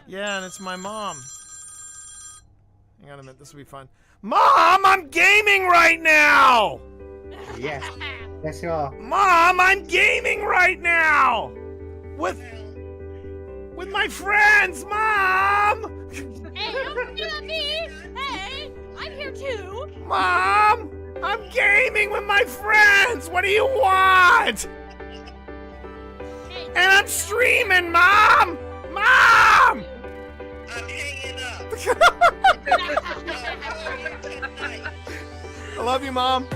Yeah, and it's my mom. Hang on a minute, this will be fun. Mom, I'm gaming right now! Yes. Yes, you are. Mom, I'm gaming right now! With my friends, Mom! Hey, don't forget about me! Hey, I'm here too! Mom! I'm gaming with my friends! What do you want? Hey, And I'm streaming, Mom! Mom! I'm hanging up. I love you, Mom.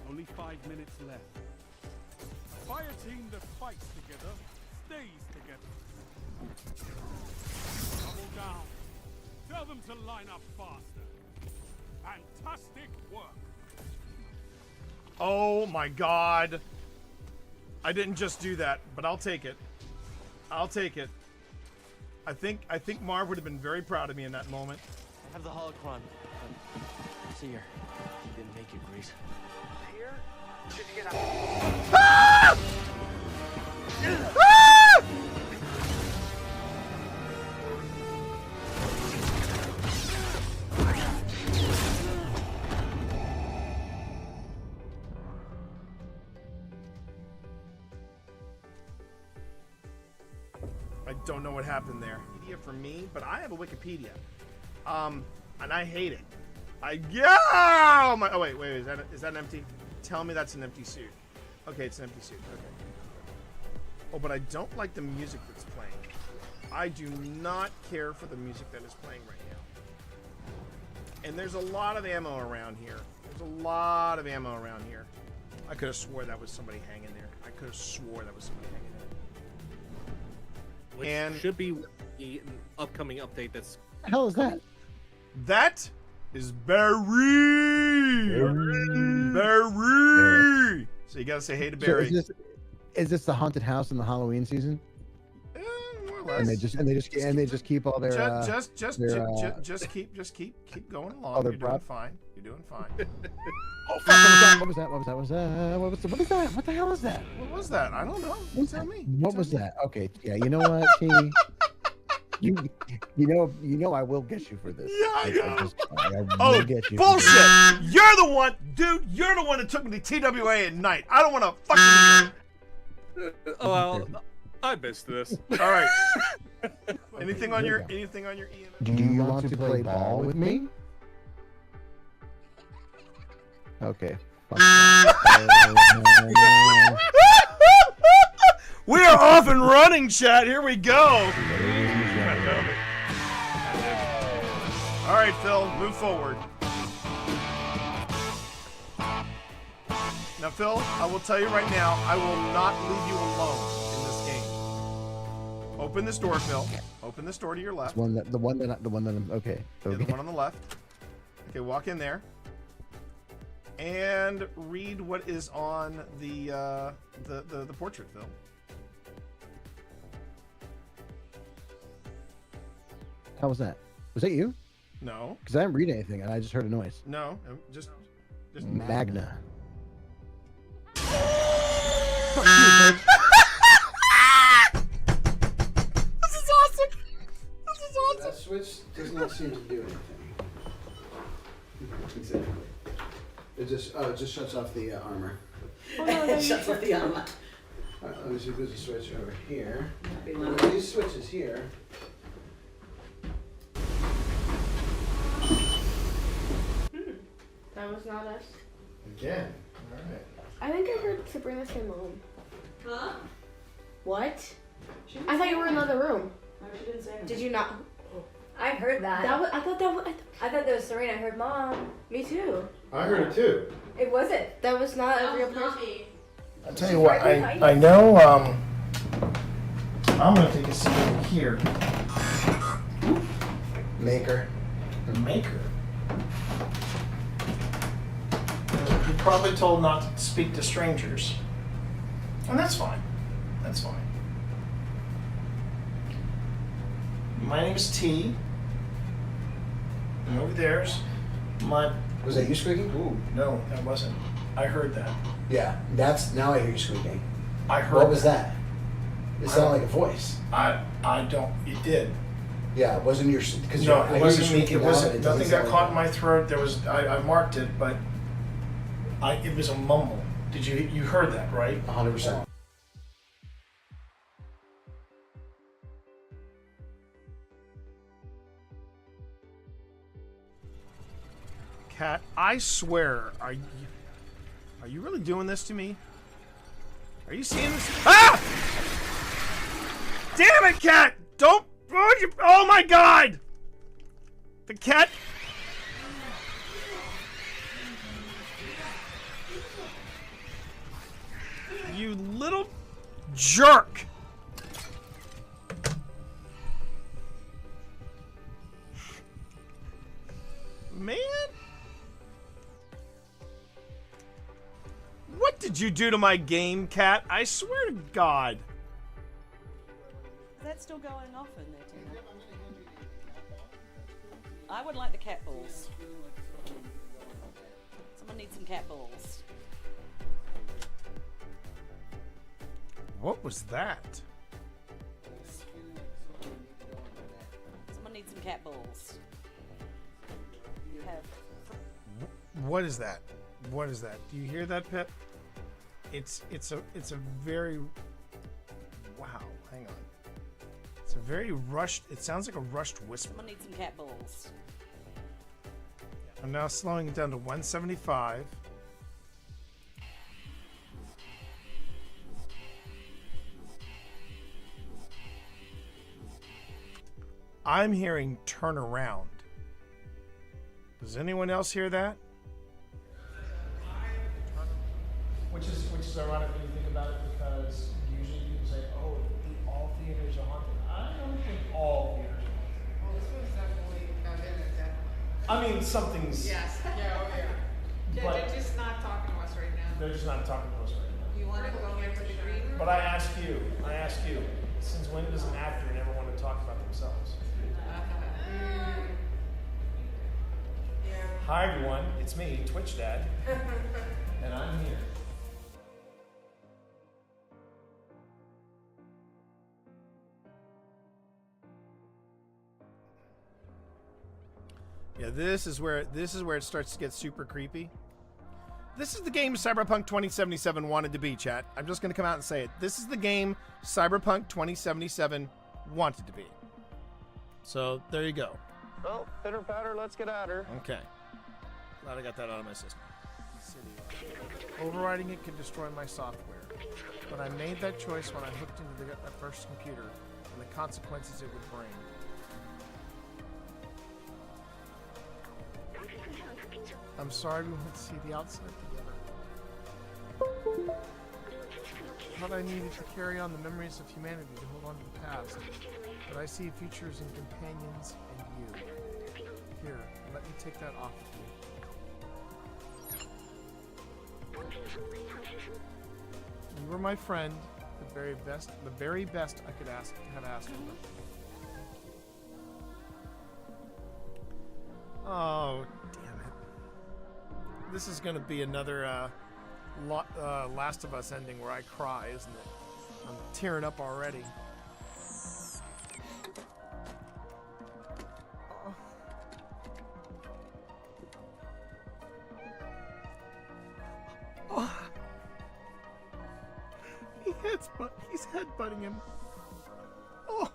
Only 5 minutes left. A fire team that fights together stays together. Double down. Tell them to line up faster. Fantastic work. Oh my God. I didn't just do that, but I'll take it. I'll take it. I think Marv would have been very proud of me in that moment. I have the holocron. See here. You didn't make it, Grease. Here? Did you get out? Ah! Ah! I don't know what happened there. Wikipedia for me, but I have a Wikipedia. And I hate it. Oh wait, is that an empty? Tell me that's an empty suit. Okay, it's an empty suit. Okay. Oh, but I don't like the music that's playing. I do not care for the music that is playing right now. And there's a lot of ammo around here. There's a lot of ammo around here. I could have swore that was somebody hanging there. I could have swore that was somebody hanging there. Which And- should be the upcoming update that's... What the hell is that? That is Barry. Barry. So you gotta say hey to So Barry. is this the haunted house in the Halloween season? More or less. And they just keep all their just keep going along. Other You're doing prop? fine. You're doing fine. Oh, fuck, what was that? What is that? What the hell is that? What was that? I don't know. You tell me. What was that? Okay, yeah, you know what, T? You know I will get you for this. Yeah, I will Oh, get you. bullshit! You're the one, dude. You're the one that took me to TWA at night. I don't want to fucking. Oh, well, I missed this. All right. Anything on your EM? Do you want to play ball with me? Okay. Fuck that. We are off and running, chat. Here we go. All right, Phil, move forward. Now, Phil, I will tell you right now, I will not leave you alone in this game. Open this door, Phil. Open this door to your left. The one that I'm okay. Yeah, the one on the left. Okay, walk in there. And read what is on the portrait, Phil. How was that? Was that you? No. Because I didn't read anything and I just heard a noise. No, just Magna. This is awesome. This is awesome. That switch does not seem to do anything. Exactly. It just shuts off the armor. Oh, no, It shuts off the armor. Alright, let me see if there's a switch over here. These switches here. That was not us. Again. Alright. I think I heard Sabrina say mom. Huh? What? She didn't I thought say you were in that. another room. No, she didn't say anything. Did you not? I heard that. I thought that was. I thought that was Serena. I heard Mom. Me too. I heard it too. It wasn't. That was not a real person. I'll tell you what, I know, I'm gonna take a seat over here. Maker. Maker. You're probably told not to speak to strangers. And that's fine. That's fine. My name is T. And over there's my... Was that you squeaking? Ooh, no, that wasn't. I heard that. Yeah, that's now I hear you squeaking. I heard What was that? It sounded like a voice. I don't... It did. Yeah, it wasn't your... Cause No, I it hear you wasn't me. squeaking It now, wasn't. and doesn't Nothing got sound caught like in my throat. There was. I marked it, but it was a mumble. Did you heard that, right? 100%. Cat, I swear, are you really doing this to me? Are you seeing this? Ah! Damn it, Cat! Don't. Oh my God! The cat. You little jerk! Man? What did you do to my game, Cat? I swear to God. Is that still going off in there, Tina? I would like the cat balls. Someone needs some cat balls. What was that? Someone needs some cat balls. You have. What is that? What is that? Do you hear that, Pip? It's a very wow. Hang on. It's a very rushed. It sounds like a rushed whisper. Someone needs some cat balls. I'm now slowing it down to 175. I'm hearing turn around. Does anyone else hear that? Which is ironic when you think about it, because usually people say, "Oh, all theaters are haunted." I don't think all theaters are haunted. Well, this one's definitely definitely. I mean, something's. Yes. Yeah. Oh yeah. But- They're just not talking to us right now. They're just not talking to us right now. You want to go into the green room? But I ask you, since when does an actor never want to talk about themselves? Yeah. Hi everyone, it's me, Twitch Dad, and I'm here. Yeah, this is where it starts to get super creepy. This is the game Cyberpunk 2077 wanted to be, chat. I'm just gonna come out and say it. This is the game Cyberpunk 2077 wanted to be. So there you go. Well, pitter patter, let's get at her. Okay. Glad I got that out of my system. Overriding it can destroy my software, but I made that choice when I hooked into that first computer and the consequences it would bring. I'm sorry we won't see the outside together. I thought I needed to carry on the memories of humanity to hold on to the past, but I see futures in companions and you. Here, let me take that off of you. You were my friend, the very best I could have asked for. Oh, damn it. This is going to be another Last of Us ending where I cry, isn't it? I'm tearing up already. Oh. He's headbutting him. Oh.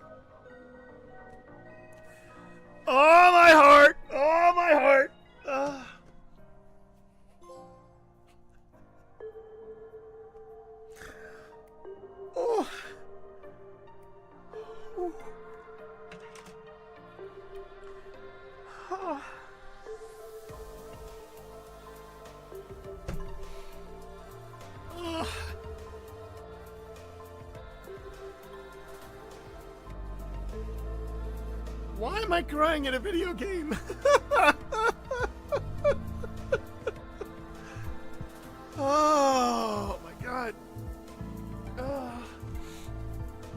Oh, my heart! Oh, my heart! Oh. Why am I crying in a video game? Oh my god.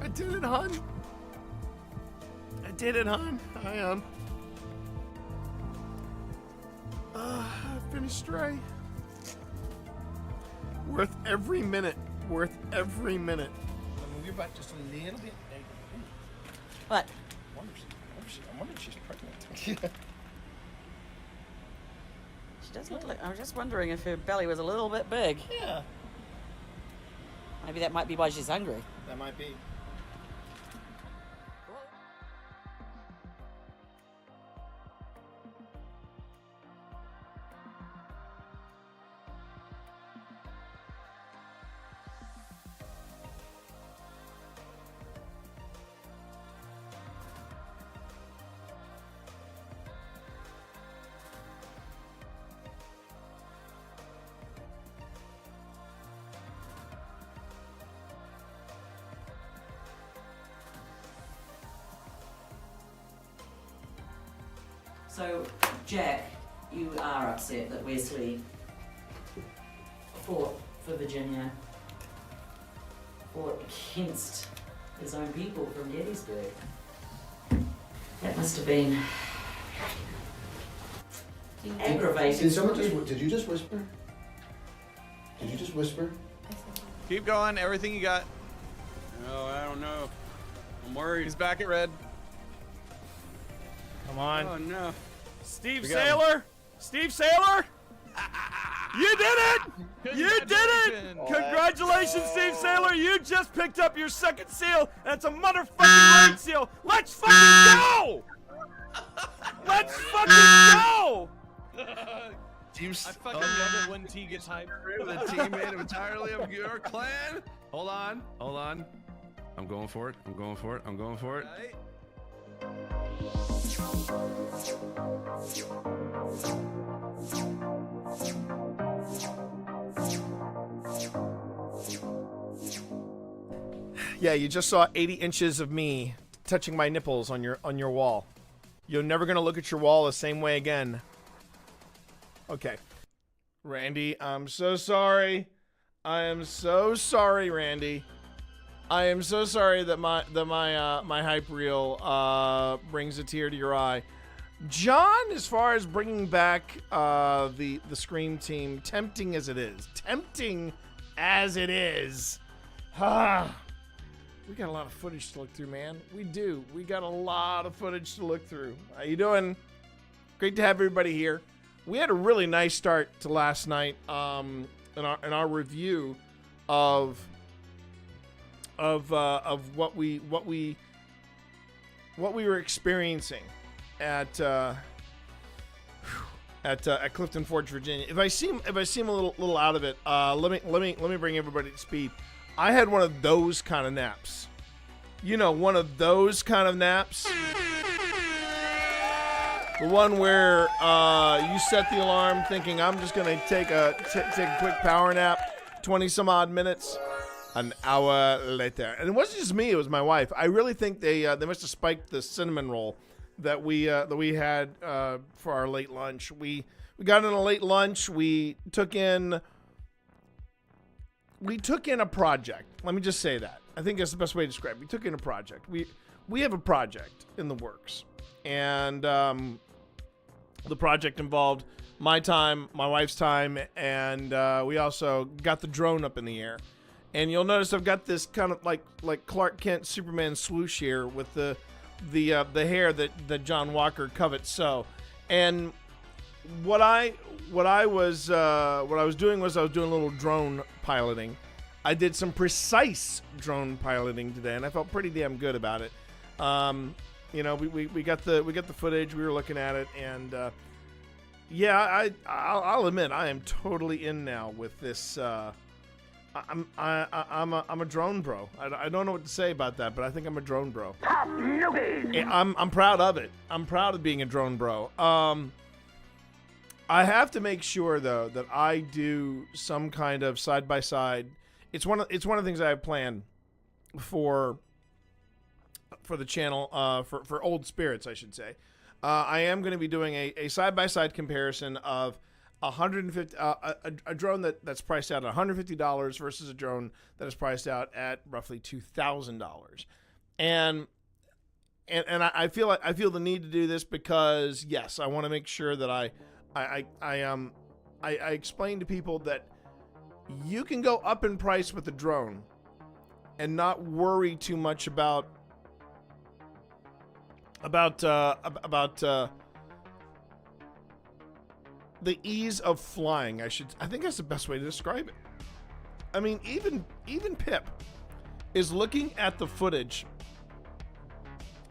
I did it, hon. I did it, hon. I finished Stray. Worth every minute. Worth every minute. I'm gonna move back just a little bit. What? I wonder if she's pregnant. She does look like. I was just wondering if her belly was a little bit big. Yeah, Maybe that might be why she's hungry. that might be. So, Jack, you are upset that Wesley fought for Virginia, fought against his own people from Gettysburg. That must have been aggravating. Did you just whisper? Did you just whisper? Keep going. Everything you got. Oh, I don't know. I'm worried. He's back at red. Come on. Oh no. Steve We got him. Sailor! Steve Sailor! You did it! You did it! Congratulations, Steve Sailor! You just picked up your second seal, and it's a motherfucking raid seal! Let's fucking go! Let's fucking go! Teams. I fucking love it when T gets hyped. The team made him entirely of your clan. Hold on. I'm going for it. Right? Yeah, you just saw 80 inches of me touching my nipples on your wall. You're never gonna look at your wall the same way again. Okay. Randy, I'm so sorry. I am so sorry, Randy. I am so sorry that my hype reel brings a tear to your eye. John, as far as bringing back the Scream team, tempting as it is, we got a lot of footage to look through, man. We do. We got a lot of footage to look through. How you doing? Great to have everybody here. We had a really nice start to last night in our review of what we were experiencing at Clifton Forge, Virginia. If I seem a little out of it, let me bring everybody to speed. I had one of those kind of naps. You know, one of those kind of naps. The one where you set the alarm thinking I'm just gonna take a quick power nap, 20 some odd minutes. An hour later, and it wasn't just me; it was my wife. I really think they must have spiked the cinnamon roll that we had for our late lunch. We got in a late lunch. We took in a project. Let me just say that. I think that's the best way to describe it. We took in a project. We have a project in the works, and the project involved my time, my wife's time, and we also got the drone up in the air. And you'll notice I've got this kind of like Clark Kent Superman swoosh here with the hair that John Walker covets so. And what I was doing a little drone piloting. I did some precise drone piloting today, and I felt pretty damn good about it. You know, we got the footage, we were looking at it, and yeah, I'll admit I am totally in now with this. I'm a drone bro. I don't know what to say about that, but I think I'm a drone bro. I'm proud of it. I'm proud of being a drone bro. I have to make sure though that I do some kind of side by side. It's one of the things I have planned for for the channel, for Old Spirits, I should say. I am going to be doing a side-by-side comparison of 150 a drone that's priced out at $150 versus a drone that is priced out at roughly $2,000. And I feel the need to do this because, yes, I want to make sure that I explain to people that you can go up in price with a drone and not worry too much about the ease of flying. I think that's the best way to describe it. I mean, even Pip is looking at the footage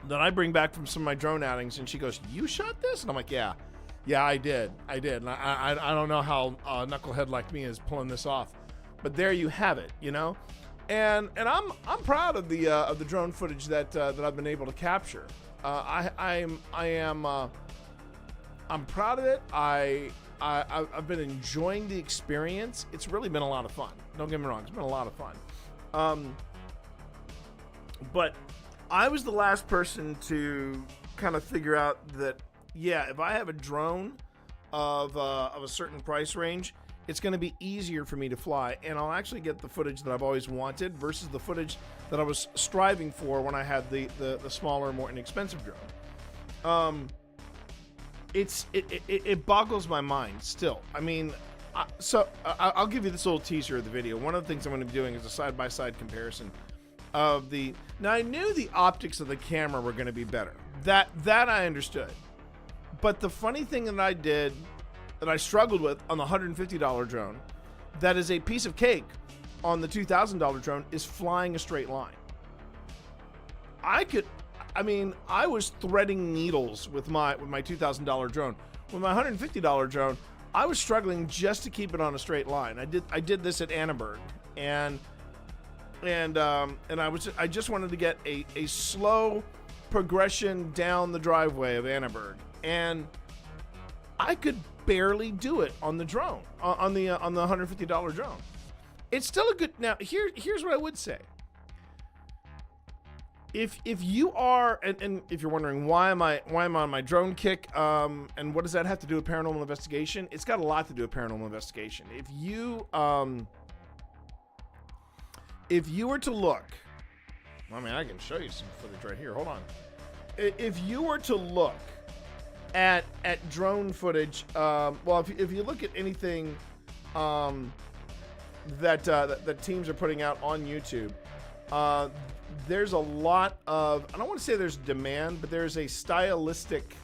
that I bring back from some of my drone outings, and she goes, "You shot this?" And I'm like, "Yeah, I did." And I don't know how a knucklehead like me is pulling this off, but there you have it, you know. And I'm proud of the drone footage that I've been able to capture. I'm proud of it. I've been enjoying the experience. It's really been a lot of fun. Don't get me wrong, it's been a lot of fun. But I was the last person to kind of figure out that, yeah, if I have a drone of a certain price range, it's going to be easier for me to fly, and I'll actually get the footage that I've always wanted versus the footage that I was striving for when I had the smaller, more inexpensive drone. It boggles my mind still. I mean, I'll give you this little teaser of the video. One of the things I'm going to be doing is a side-by-side comparison of the. Now, I knew the optics of the camera were going to be better. That I understood. But the funny thing that I did, that I struggled with on the $150 drone, that is a piece of cake on the $2,000 drone, is flying a straight line. I was threading needles with my $2,000 drone. With my $150 drone, I was struggling just to keep it on a straight line. I did this at Annenberg, and I just wanted to get a slow progression down the driveway of Annenberg, and I could barely do it on the drone, on the $150 drone. It's still a good. Now here's what I would say. If you are, and if you're wondering why am I on my drone kick, and what does that have to do with paranormal investigation? It's got a lot to do with paranormal investigation. If you were to look, I mean, I can show you some footage right here. Hold on. If you were to look at drone footage, well, if you look at anything that teams are putting out on YouTube, there's a lot of, I don't want to say there's demand, but there's a stylistic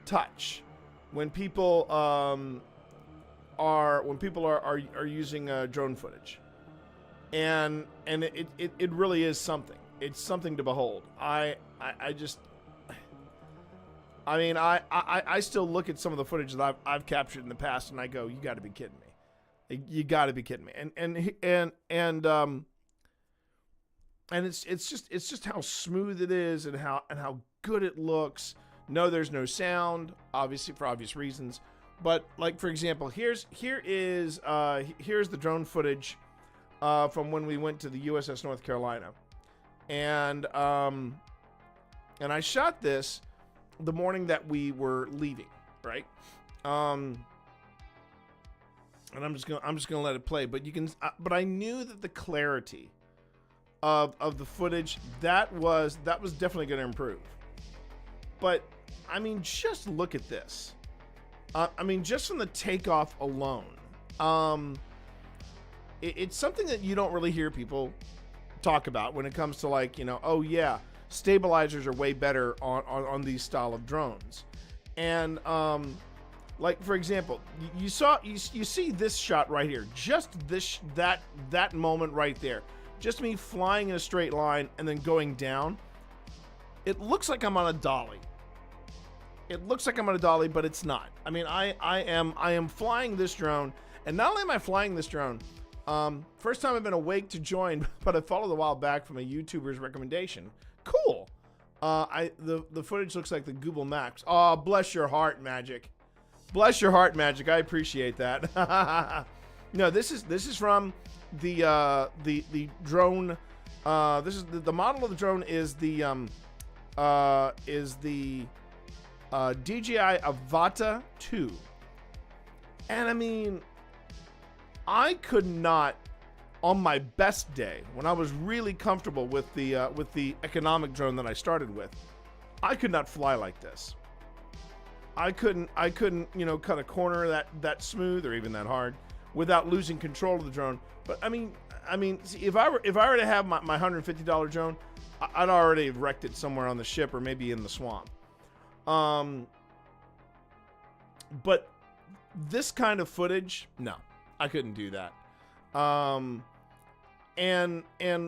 touch when people are using drone footage, and it really is something. It's something to behold. I still look at some of the footage that I've captured in the past, and I go, "You got to be kidding me! You got to be kidding me!" And it's just how smooth it is, and how good it looks. No, there's no sound, obviously, for obvious reasons. But like, for example, here's the drone footage from when we went to the USS North Carolina, and I shot this the morning that we were leaving, right? And I'm just gonna let it play. But you can, but I knew that the clarity of the footage that was definitely going to improve. But I mean, just look at this. I mean, just from the takeoff alone, it's something that you don't really hear people talk about when it comes to, like, you know, oh yeah, stabilizers are way better on these style of drones. And like, for example, you see this shot right here, just that moment right there, just me flying in a straight line and then going down. It looks like I'm on a dolly. But it's not. I mean, I am flying this drone, and not only am I flying this drone, first time I've been awake to join, but I followed a while back from a YouTuber's recommendation. Cool. The footage looks like the Google Maps. Oh, bless your heart, Magic. Bless your heart, Magic. I appreciate that. No, this is from the drone. This is the model of the drone is the is the DJI Avata 2. And I mean, I could not, on my best day, when I was really comfortable with the economic drone that I started with, I could not fly like this. I couldn't, you know, cut a corner that smooth or even that hard without losing control of the drone. But I mean, see, if I were to have my $150 drone, I'd already have wrecked it somewhere on the ship or maybe in the swamp. But this kind of footage, no, I couldn't do that. And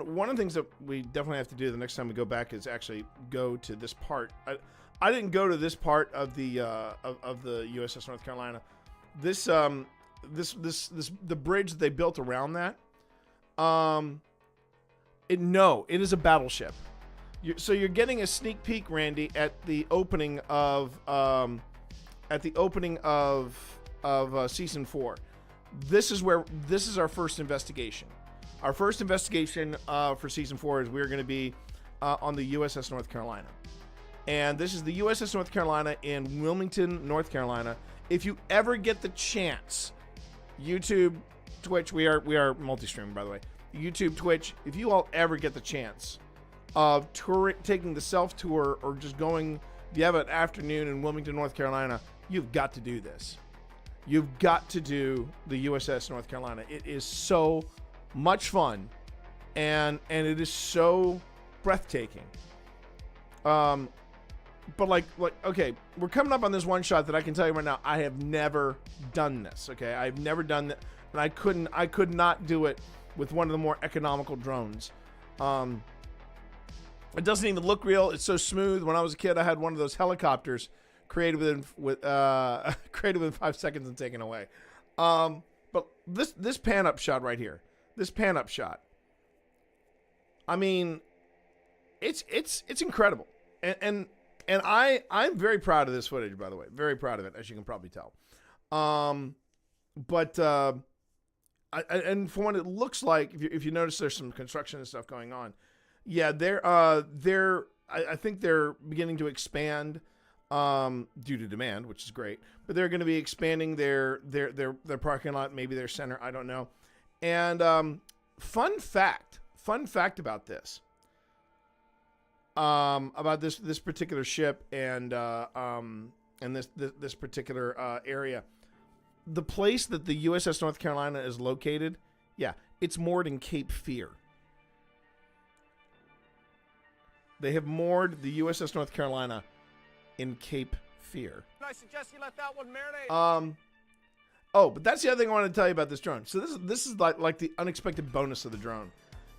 one of the things that we definitely have to do the next time we go back is actually go to this part. I didn't go to this part of the USS North Carolina. The bridge that they built around that. It is a battleship. So you're getting a sneak peek, Randy, at the opening of season 4. This is our first investigation. Our first investigation for season 4 is we're going to be on the USS North Carolina. And this is the USS North Carolina in Wilmington, North Carolina. If you ever get the chance, YouTube, Twitch, we are multi-streaming, by the way. YouTube, Twitch, if you all ever get the chance of taking the self-tour or just going, if you have an afternoon in Wilmington, North Carolina, you've got to do this. You've got to do the USS North Carolina. It is so much fun, and it is so breathtaking. But like, okay, we're coming up on this one shot that I can tell you right now, I have never done this. Okay, I've never done that, and I could not do it with one of the more economical drones. It doesn't even look real. It's so smooth. When I was a kid, I had one of those helicopters created within 5 seconds and taken away. But this pan up shot right here, I mean, it's incredible, and I'm very proud of this footage, by the way, very proud of it, as you can probably tell. And for what it looks like, if you notice, there's some construction and stuff going on. Yeah, I think they're beginning to expand due to demand, which is great. But they're going to be expanding their parking lot, maybe their center, I don't know. And fun fact about this. About this particular ship and this particular area. The place that the USS North Carolina is located, yeah, it's moored in Cape Fear. They have moored the USS North Carolina in Cape Fear. I suggest you let that one marinate. But that's the other thing I wanted to tell you about this drone. So this is like the unexpected bonus of the drone.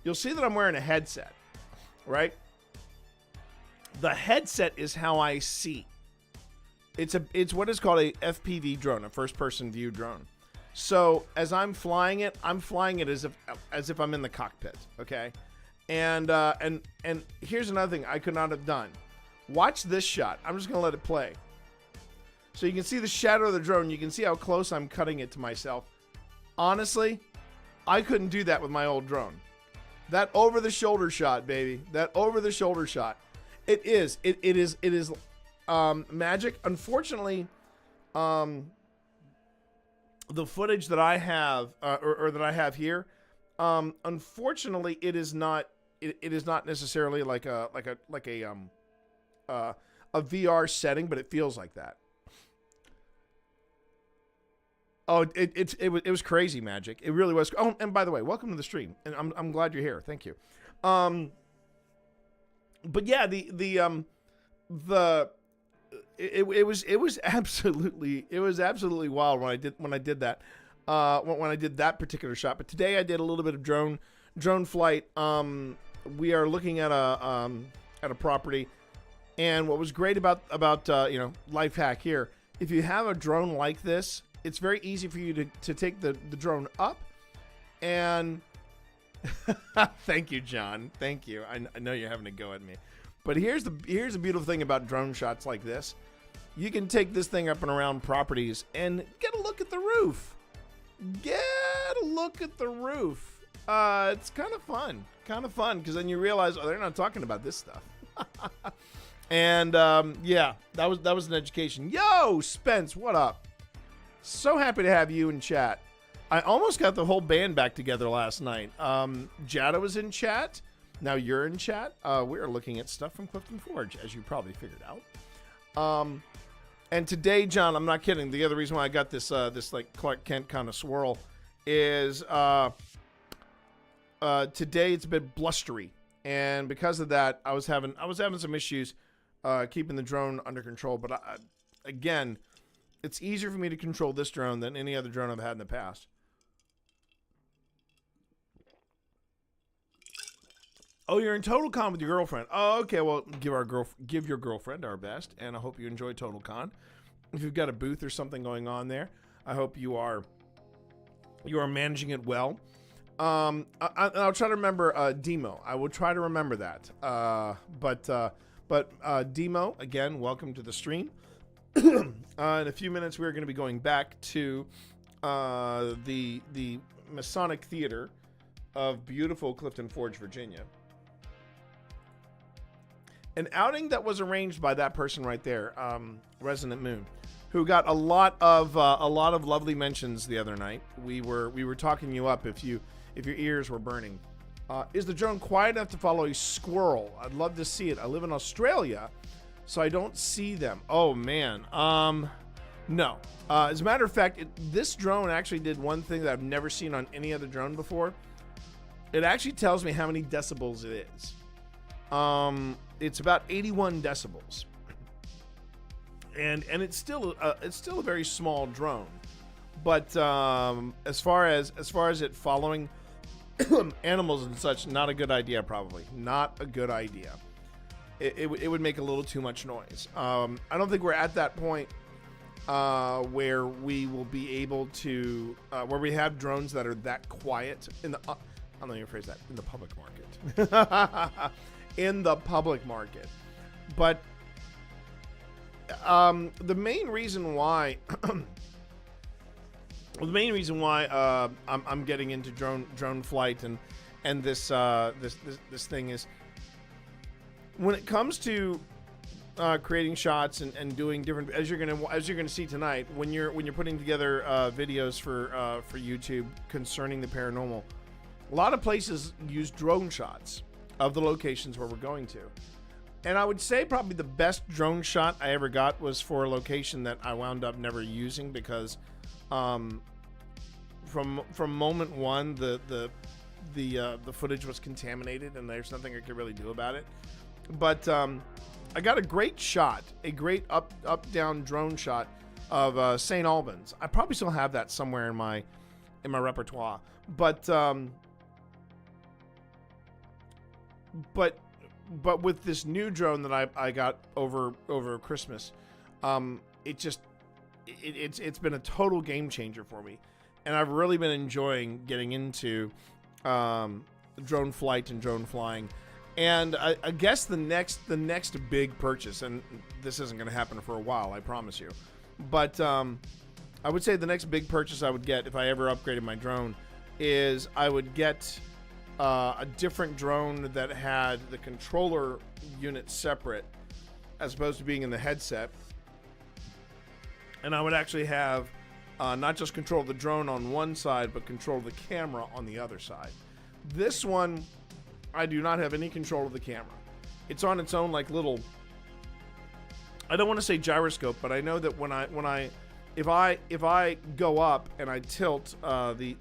You'll see that I'm wearing a headset, right? The headset is how I see. It's what is called a FPV drone, a first-person view drone. So as I'm flying it as if I'm in the cockpit, okay? And here's another thing I could not have done. Watch this shot. I'm just gonna let it play. So you can see the shadow of the drone. You can see how close I'm cutting it to myself. Honestly, I couldn't do that with my old drone. That over-the-shoulder shot, baby. That over-the-shoulder shot. It is magic. Unfortunately, the footage that I have, or that I have here, unfortunately, it is not necessarily like a VR setting, but it feels like that. Oh, it was crazy magic. It really was. Oh, and by the way, welcome to the stream, and I'm glad you're here. Thank you. But yeah, it was absolutely wild when I did that particular shot. But today I did a little bit of drone flight. We are looking at a property, and what was great about life hack here, if you have a drone like this, it's very easy for you to take the drone up and thank you, John. Thank you. I know you're having to go at me. But here's the beautiful thing about drone shots like this. You can take this thing up and around properties and get a look at the roof. Get a look at the roof. It's kind of fun because then you realize, oh, they're not talking about this stuff. And yeah, that was an education. Yo, Spence, what up? So happy to have you in chat. I almost got the whole band back together last night. Jada was in chat. Now you're in chat. We're looking at stuff from Clifton Forge, as you probably figured out. And today, John, I'm not kidding. The other reason why I got this this like Clark Kent kind of swirl is today it's a bit blustery, and because of that, I was having some issues keeping the drone under control. But again, it's easier for me to control this drone than any other drone I've had in the past. Oh, you're in Total Con with your girlfriend. Oh, okay. Well, give your girlfriend our best, and I hope you enjoy Total Con. If you've got a booth or something going on there, I hope you are managing it well. I'll try to remember Demo. I will try to remember that. But Demo, again, welcome to the stream. In a few minutes, we're going to be going back to the Masonic Theater of beautiful Clifton Forge, Virginia. An outing that was arranged by that person right there, Resonant Moon, who got a lot of lovely mentions the other night. We were talking you up if your ears were burning. Is the drone quiet enough to follow a squirrel? I'd love to see it. I live in Australia, so I don't see them. Oh man, no. As a matter of fact, this drone actually did one thing that I've never seen on any other drone before. It actually tells me how many decibels it is. It's about 81 decibels, and it's still a very small drone. But as far as it following animals and such, not a good idea. Probably not a good idea. It would make a little too much noise. I don't think we're at that point where we will be able to where we have drones that are that quiet in the. I don't know how you phrase that, in the public market. In the public market. But the main reason why I'm getting into drone flight and this thing is, when it comes to creating shots and doing different, as you're gonna see tonight, when you're putting together videos for YouTube concerning the paranormal, a lot of places use drone shots of the locations where we're going to. And I would say probably the best drone shot I ever got was for a location that I wound up never using because from moment one the footage was contaminated and there's nothing I could really do about it. But I got a great shot, a great up down drone shot of St. Albans. I probably still have that somewhere in my repertoire. But with this new drone that I got over Christmas, it's been a total game changer for me, and I've really been enjoying getting into drone flight and drone flying. And I guess the next big purchase, and this isn't going to happen for a while, I promise you, but I would say the next big purchase I would get if I ever upgraded my drone is I would get a different drone that had the controller unit separate as opposed to being in the headset, and I would actually have not just control the drone on one side but control the camera on the other side. This one, I do not have any control of the camera. It's on its own like little, I don't want to say gyroscope, but I know that if I go up and I tilt the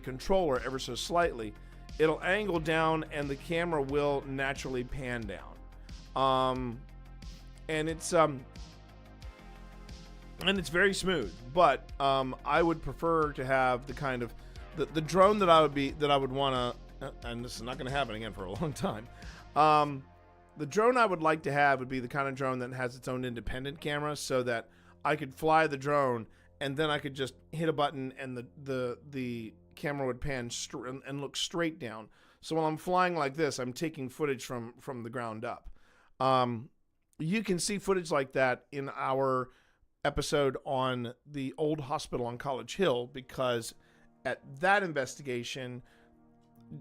controller ever so slightly, it'll angle down and the camera will naturally pan down. And it's very smooth, but I would prefer to have the kind of the drone that I would want to, and this is not going to happen again for a long time. The drone I would like to have would be the kind of drone that has its own independent camera, so that I could fly the drone and then I could just hit a button and the camera would pan and look straight down. So while I'm flying like this, I'm taking footage from the ground up. You can see footage like that in our episode on the old hospital on College Hill, because at that investigation,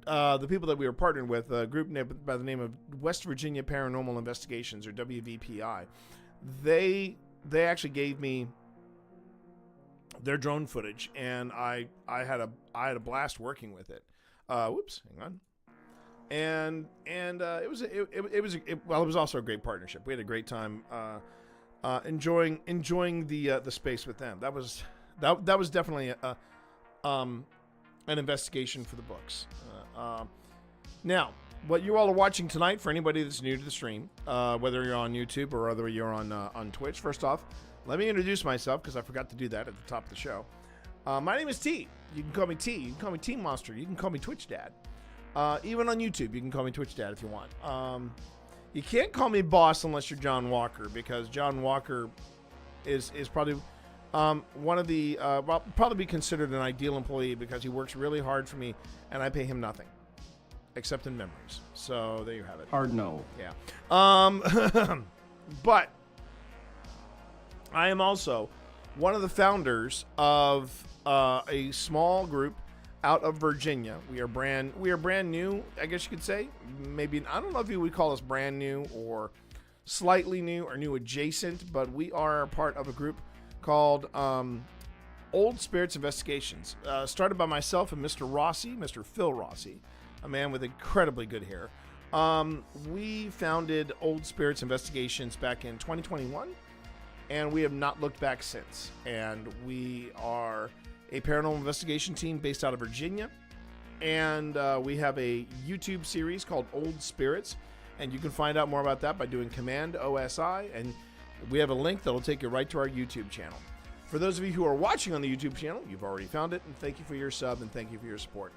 the people that we were partnered with, a group by the name of West Virginia Paranormal Investigations, or WVPI, they actually gave me their drone footage, and I had a blast working with it. Whoops, hang on. And it was also a great partnership. We had a great time enjoying the space with them. That was definitely an investigation for the books. Now, what you all are watching tonight, for anybody that's new to the stream, whether you're on YouTube or whether you're on Twitch, first off, let me introduce myself, because I forgot to do that at the top of the show. My name is T. You can call me T. You can call me Team Monster. You can call me Twitch Dad. Even on YouTube, you can call me Twitch Dad if you want. You can't call me Boss unless you're John Walker, because John Walker is probably one of the probably be considered an ideal employee, because he works really hard for me and I pay him nothing except in memories. So there you have it. Hard no. Yeah. But I am also one of the founders of a small group out of Virginia. We are brand new, I guess you could say. Maybe, I don't know if you would call us brand new or slightly new or new adjacent, but we are part of a group called Old Spirits Investigations. Started by myself and Mr. Rossi, Mr. Phil Rossi, a man with incredibly good hair. We founded Old Spirits Investigations back in 2021, and we have not looked back since. And we are a paranormal investigation team based out of Virginia, and we have a YouTube series called Old Spirits, and you can find out more about that by doing Command OSI, and we have a link that will take you right to our YouTube channel. For those of you who are watching on the YouTube channel, you've already found it, and thank you for your sub, and thank you for your support.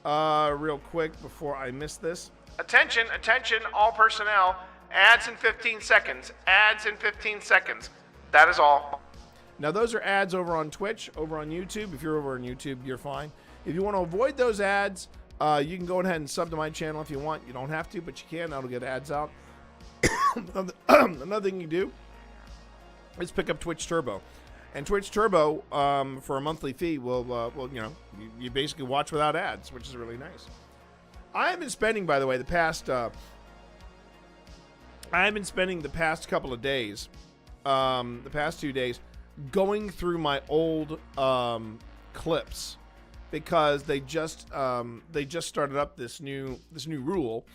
Real quick before I miss this, attention, all personnel, ads in 15 seconds, that is all. Now, those are ads over on Twitch, over on YouTube. If you're over on YouTube, you're fine. If you want to avoid those ads, you can go ahead and sub to my channel if you want. You don't have to, but you can. That'll get ads out. Another thing you do is pick up Twitch Turbo. And Twitch Turbo, for a monthly fee, will you basically watch without ads, which is really nice. I have been spending, by the way, the past couple of days, the past 2 days, going through my old clips, because they just started up this new rule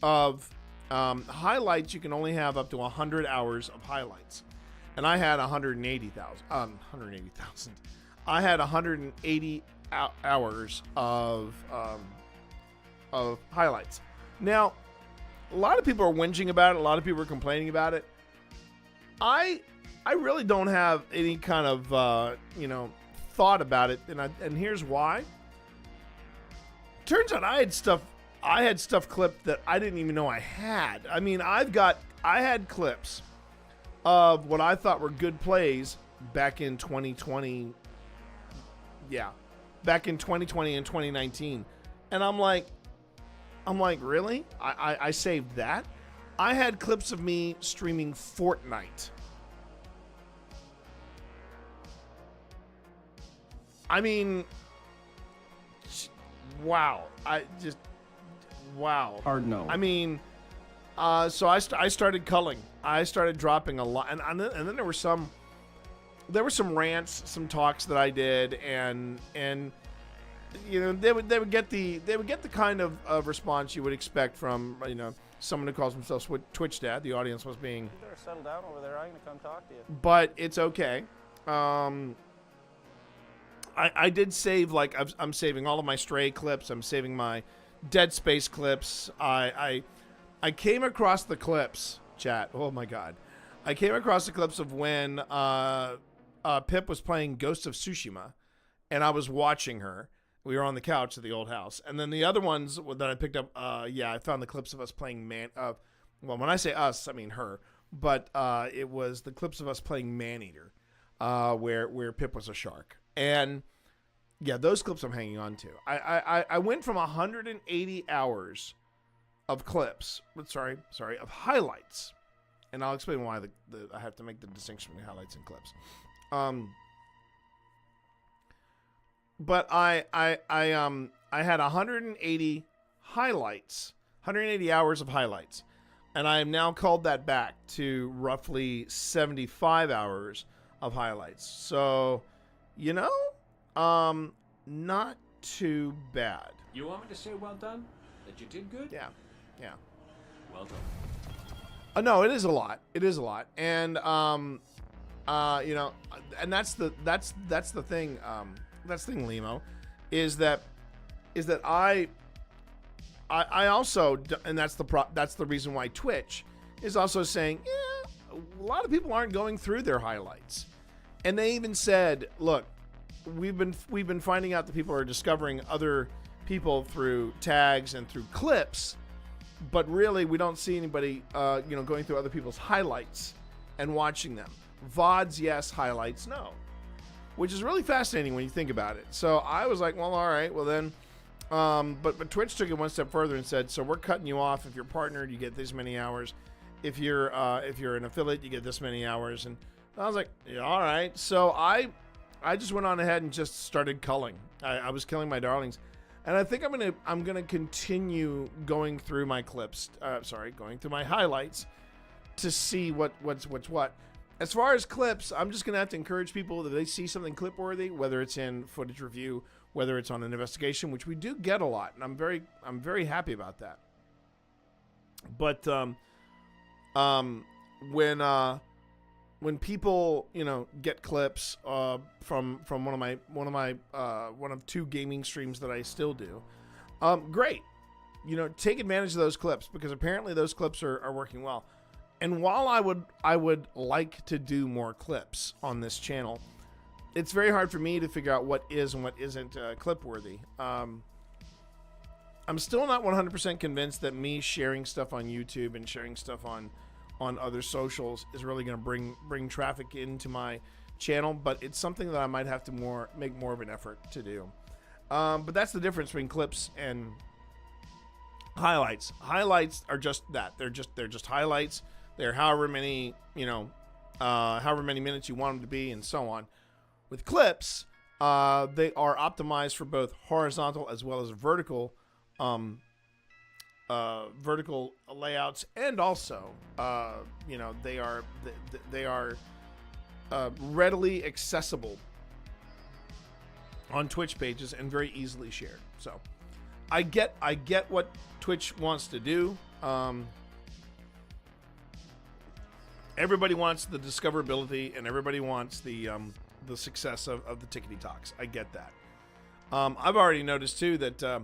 of highlights. You can only have up to 100 hours of highlights, and I had 180,000. I had 180 hours of highlights. Now, a lot of people are whinging about it. A lot of people are complaining about it. I really don't have any kind of, thought about it, and here's why. Turns out I had stuff clipped that I didn't even know I had. I mean, I had clips of what I thought were good plays back in 2020. Yeah, back in 2020 and 2019, and I'm like, really? I saved that? I had clips of me streaming Fortnite. I mean, wow. Wow. Hard no. I mean, so I started culling. I started dropping a lot, and then there were some rants, some talks that I did, and they would get the kind of response you would expect from someone who calls themselves Twitch Dad. The audience was being. You better settle down over there. I'm gonna come talk to you. But it's okay. I did save, I'm saving all of my Stray clips. I'm saving my Dead Space clips. I came across the clips, chat. Oh my God. I came across the clips of when Pip was playing Ghost of Tsushima, and I was watching her. We were on the couch at the old house. And then the other ones that I picked up, I found the clips of us playing well, when I say us, I mean her. But it was the clips of us playing Maneater, where Pip was a shark. And yeah, those clips I'm hanging on to. I went from 180 hours of clips, of highlights, and I'll explain why I have to make the distinction between highlights and clips. But I had 180 highlights, 180 hours of highlights. And I have now called that back to roughly 75 hours of highlights. So, not too bad. You want me to say well done? That you did good? Yeah. Well done. No, it is a lot. It is a lot. And, and that's the thing, Limo, is that I also, and that's the reason why Twitch is also saying, yeah, a lot of people aren't going through their highlights. And they even said, look, we've been finding out that people are discovering other people through tags and through clips, but really we don't see anybody, going through other people's highlights and watching them. VODs, yes. Highlights, no. Which is really fascinating when you think about it. So I was like, well, all right, well then, but Twitch took it one step further and said, so we're cutting you off. If you're partnered, you get this many hours. If you're an affiliate, you get this many hours. And I was like, yeah, all right. So I just went on ahead and just started culling. I was killing my darlings, and I think I'm gonna continue going through my clips. Going through my highlights to see what's what. As far as clips, I'm just gonna have to encourage people that they see something clip worthy, whether it's in footage review, whether it's on an investigation, which we do get a lot, and I'm very happy about that. But when people get clips from one of two gaming streams that I still do, great, take advantage of those clips, because apparently those clips are working well. And while I would like to do more clips on this channel, it's very hard for me to figure out what is and what isn't clip worthy. I'm still not 100% convinced that me sharing stuff on YouTube and sharing stuff on other socials is really going to bring traffic into my channel, but it's something that I might have to make more of an effort to do. But that's the difference between clips and highlights. Highlights are just that. They're just highlights. They're however many minutes you want them to be, and so on. With clips, they are optimized for both horizontal as well as vertical layouts, and also they are readily accessible on Twitch pages and very easily shared. So I get what Twitch wants to do. Everybody wants the discoverability, and everybody wants the success of the Tickety Talks. I get that. I've already noticed too that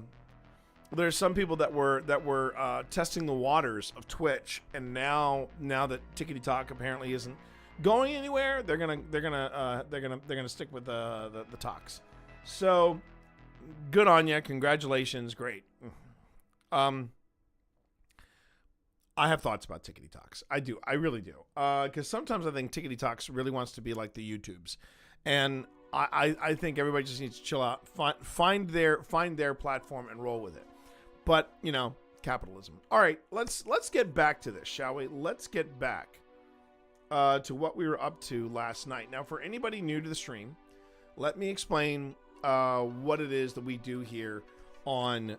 there's some people that were testing the waters of Twitch, and now that Tickety Talk apparently isn't going anywhere, they're gonna stick with the talks. So good on you, congratulations, great. I have thoughts about Tickety Talks. I do, I really do, because sometimes I think Tickety Talks really wants to be like the YouTubes, and I think everybody just needs to chill out, find their platform and roll with it. But capitalism. All right, let's get back to this, shall we? Let's get back to what we were up to last night. Now, for anybody new to the stream, let me explain what it is that we do here on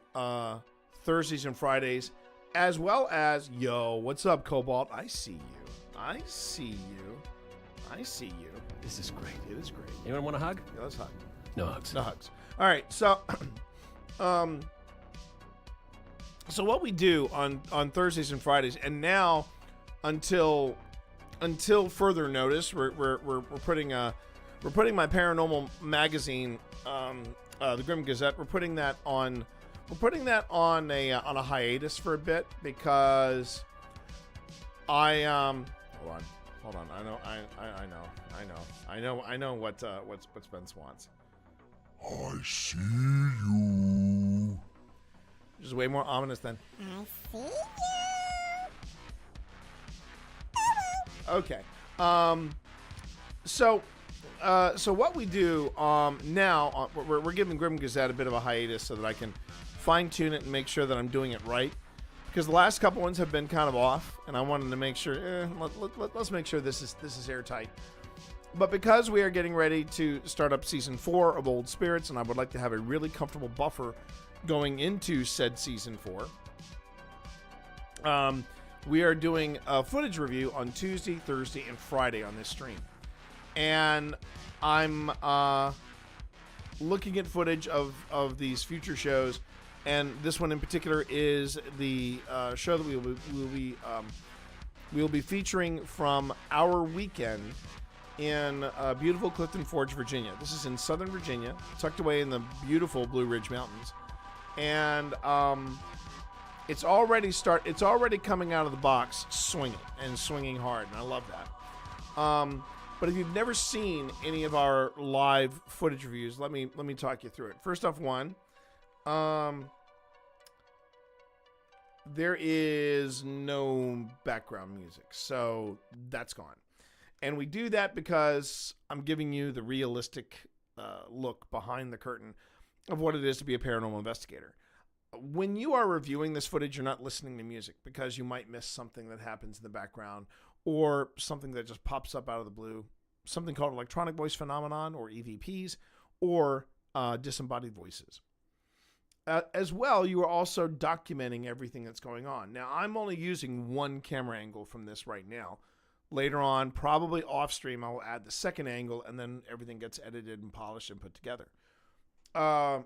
Thursdays and Fridays, as well as, yo, what's up, Cobalt? I see you. This is great. It is great. Anyone want a hug? Yeah, let's hug. No hugs. No hugs. All right, so so what we do on Thursdays and Fridays, and now until further notice, we're putting my paranormal magazine, the Grim Gazette. We're putting that on a hiatus for a bit, because hold on. I know what Spence wants. I see you. Which is way more ominous than I see you. Okay. So what we do now, we're giving Grim Gazette a bit of a hiatus so that I can fine tune it and make sure that I'm doing it right, because the last couple ones have been kind of off, and I wanted to make sure let's make sure this is airtight. But because we are getting ready to start up season 4 of Old Spirits, and I would like to have a really comfortable buffer going into said season 4, we are doing a footage review on Tuesday, Thursday, and Friday on this stream. And I'm looking at footage of these future shows, and this one in particular is the show that we'll be featuring from our weekend in beautiful Clifton Forge, Virginia. This is in Southern Virginia, tucked away in the beautiful Blue Ridge Mountains, and it's already coming out of the box swinging hard, and I love that. But if you've never seen any of our live footage reviews, let me talk you through it. First off, there is no background music, so that's gone. And we do that because I'm giving you the realistic look behind the curtain of what it is to be a paranormal investigator. When you are reviewing this footage, you're not listening to music because you might miss something that happens in the background or something that just pops up out of the blue, something called electronic voice phenomenon or EVPs or disembodied voices. As well, you are also documenting everything that's going on. Now, I'm only using one camera angle from this right now. Later on, probably off stream, I will add the second angle, and then everything gets edited and polished and put together. But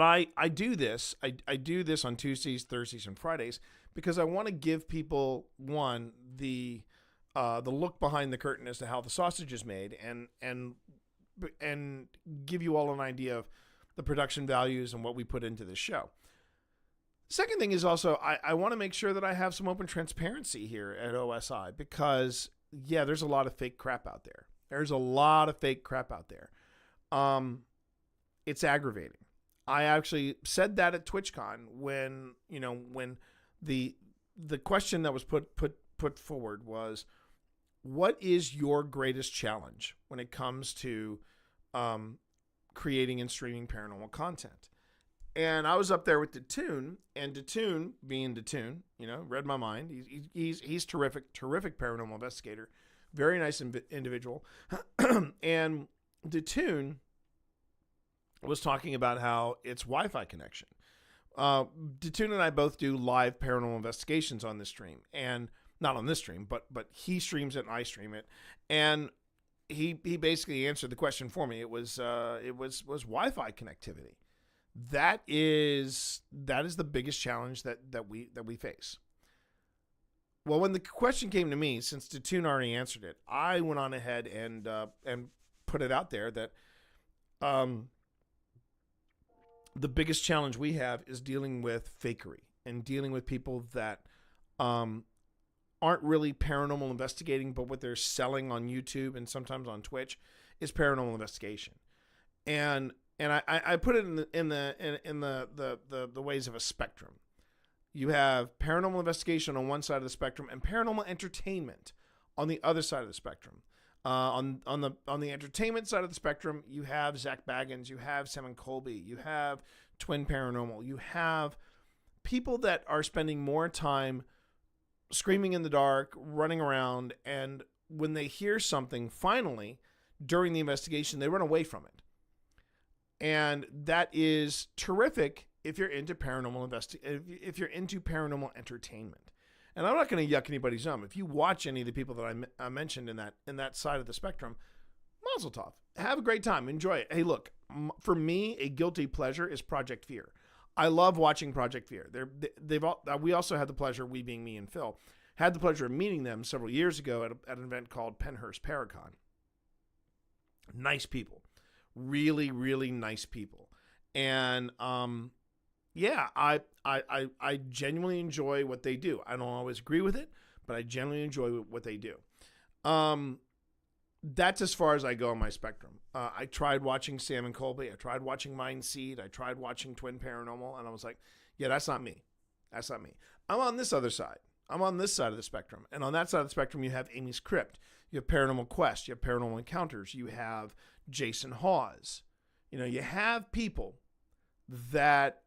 I do this. I do this on Tuesdays, Thursdays, and Fridays because I want to give people the look behind the curtain as to how the sausage is made, and give you all an idea of the production values and what we put into this show. Second thing is also I want to make sure that I have some open transparency here at OSI because, yeah, there's a lot of fake crap out there. It's aggravating. I actually said that at TwitchCon when the question that was put forward was, what is your greatest challenge when it comes to creating and streaming paranormal content? And I was up there with Datoon, and Datoon, being Datoon, read my mind. He's terrific paranormal investigator, very nice individual. And Datoon was talking about how it's Wi-Fi connection. Datoon and I both do live paranormal investigations on this stream, and not on this stream, but he streams it and I stream it, and he basically answered the question for me. It was Wi-Fi connectivity. That is the biggest challenge that we face. Well, when the question came to me, since Datoon already answered it, I went on ahead and put it out there that the biggest challenge we have is dealing with fakery and dealing with people that aren't really paranormal investigating, but what they're selling on YouTube and sometimes on Twitch is paranormal investigation. And I put it in the ways of a spectrum. You have paranormal investigation on one side of the spectrum and paranormal entertainment on the other side of the spectrum. On the entertainment side of the spectrum, you have Zach Baggins, you have Sam and Colby, you have Twin Paranormal, you have people that are spending more time screaming in the dark, running around, and when they hear something, finally, during the investigation, they run away from it. And that is terrific if you're into paranormal if you're into paranormal entertainment. And I'm not going to yuck anybody's yum. If you watch any of the people that I mentioned in that side of the spectrum, mazel tov. Have a great time. Enjoy it. Hey, look, for me, a guilty pleasure is Project Fear. I love watching Project Fear. We also had the pleasure, we being me and Phil, had the pleasure of meeting them several years ago at an event called Penhurst Paracon. Nice people. Really, really nice people. And yeah, I genuinely enjoy what they do. I don't always agree with it, but I genuinely enjoy what they do. That's as far as I go on my spectrum. I tried watching Sam and Colby. I tried watching Mind Seed. I tried watching Twin Paranormal, and I was like, yeah, that's not me. That's not me. I'm on this other side. I'm on this side of the spectrum. And on that side of the spectrum, you have Amy's Crypt. You have Paranormal Quest. You have Paranormal Encounters. You have Jason Hawes. You have people that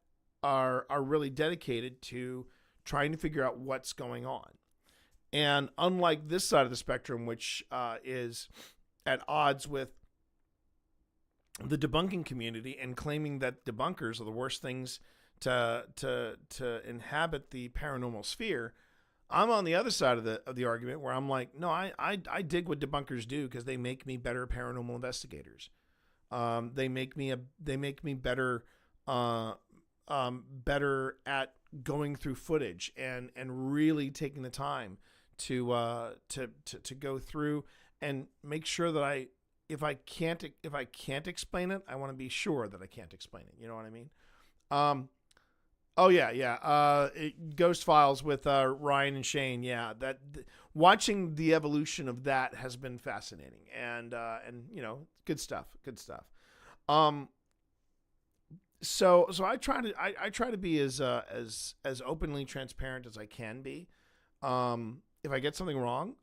are really dedicated to trying to figure out what's going on. And unlike this side of the spectrum, which is at odds with the debunking community and claiming that debunkers are the worst things to inhabit the paranormal sphere. I'm on the other side of the argument where I'm like, no, I dig what debunkers do because they make me better paranormal investigators. They make me better better at going through footage and really taking the time to go through and make sure that if I can't explain it, I want to be sure that I can't explain it. You know what I mean? Oh yeah. Ghost Files with Ryan and Shane. Yeah, watching the evolution of that has been fascinating, and good stuff. So I try to be as openly transparent as I can be. If I get something wrong,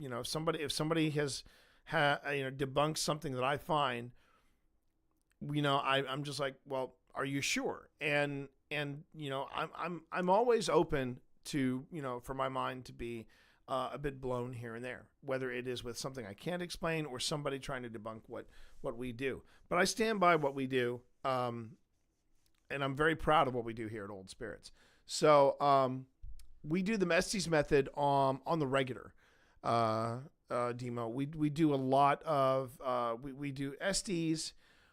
if somebody has debunked something that I find, I'm just like, well, are you sure? And I'm always open to, for my mind to be a bit blown here and there, whether it is with something I can't explain or somebody trying to debunk what we do. But I stand by what we do, and I'm very proud of what we do here at Old Spirits. So we do the Estes method on the regular, Demo. We do a lot of we do Estes.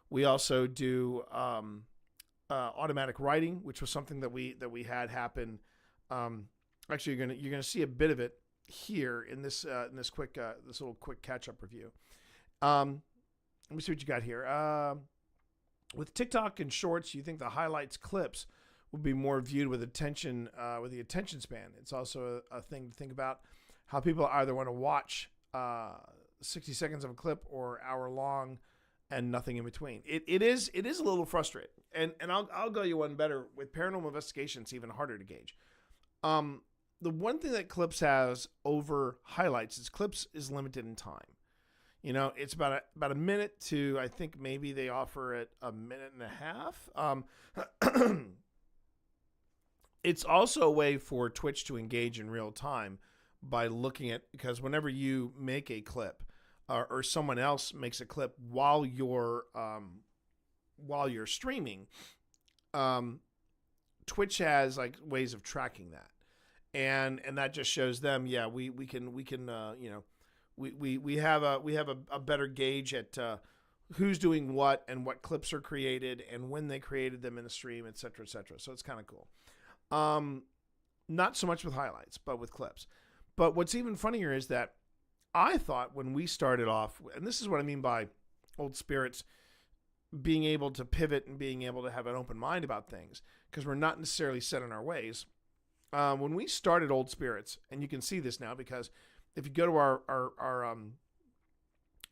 We also do automatic writing, which was something that we had happen. Actually, you're gonna see a bit of it here in this little quick catch up review. Let me see what you got here. With TikTok and Shorts, you think the highlights clips would be more viewed with attention, with the attention span. It's also a thing to think about how people either want to watch 60 seconds of a clip or hour long and nothing in between. It is a little frustrating. And I'll go you one better. With paranormal investigation, it's even harder to gauge. The one thing that Clips has over highlights is Clips is limited in time. It's about a minute to, I think maybe they offer it a minute and a half. It's also a way for Twitch to engage in real time by looking at, because whenever you make a clip or someone else makes a clip while you're streaming, Twitch has like ways of tracking that. And that just shows them, yeah, we have a better gauge at who's doing what and what clips are created and when they created them in the stream, et cetera, et cetera. So it's kind of cool. Not so much with highlights, but with clips. But what's even funnier is that I thought when we started off, and this is what I mean by Old Spirits being able to pivot and being able to have an open mind about things, because we're not necessarily set in our ways. When we started Old Spirits, and you can see this now because if you go to our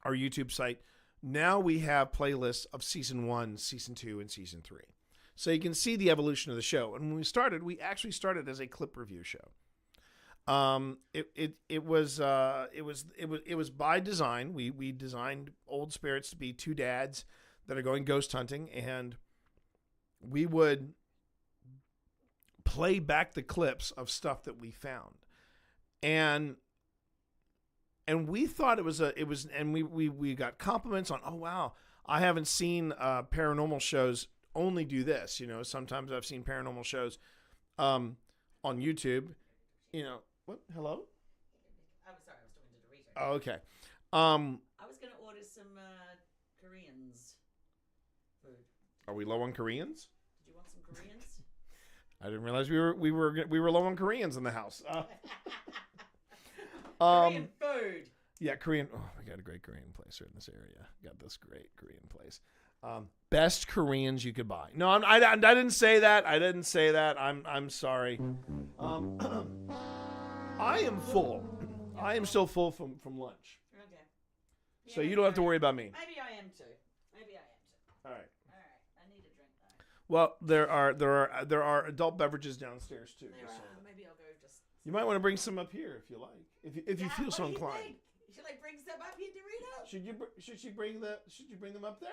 YouTube site, now we have playlists of season 1, season 2, and season 3. So you can see the evolution of the show. And when we started, we actually started as a clip review show. It was by design. We designed Old Spirits to be two dads that are going ghost hunting, and we would play back the clips of stuff that we found. And we thought we got compliments on, oh wow, I haven't seen paranormal shows only do this. Sometimes I've seen paranormal shows on YouTube. What? Hello? I'm sorry, I was talking to Dorito. Oh, okay. I was going to order some Koreans food. Are we low on Koreans? Did you want some Koreans? I didn't realize we were low on Koreans in the house. Korean food. Yeah, Korean. Oh, we got a great Korean place here in this area. Got this great Korean place. Best Koreans you could buy. No, I didn't say that. I didn't say that. I'm sorry. I am full. I am still full from lunch. Okay. Yeah, So you don't have to worry about me. Maybe I am too. All right. I need a drink though. Well, there are adult beverages downstairs too. Maybe I'll go just. You might want to bring some up here if you like. If you feel so inclined. Should I bring some up here, Dorito? Should you bring them up there?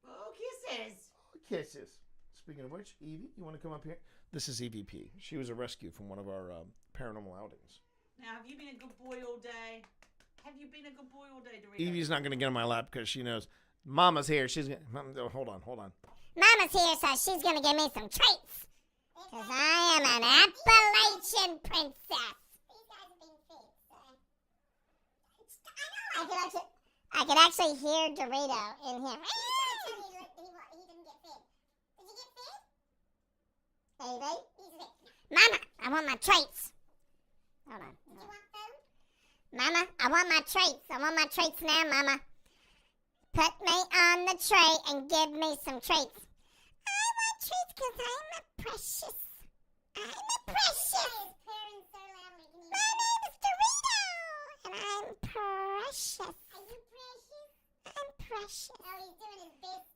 Oh, kisses. Oh, kisses. Speaking of which, Evie, you want to come up here? This is EVP. She was a rescue from one of our paranormal outings. Now, have you been a good boy all day? Dorito? Evie's not going to get on my lap because she knows Mama's here. She's gonna. Hold on. Mama's here, so she's gonna give me some treats. Because I am an Appalachian princess. I could actually hear Dorito in here. Mama, I want my treats. Hold on. Mama, I want my treats. I want my treats now, Mama. Put me on the tray and give me some treats. I want treats because I'm a precious. My name is Dorito, and I'm precious. Are you precious? I'm precious. Oh, he's doing his best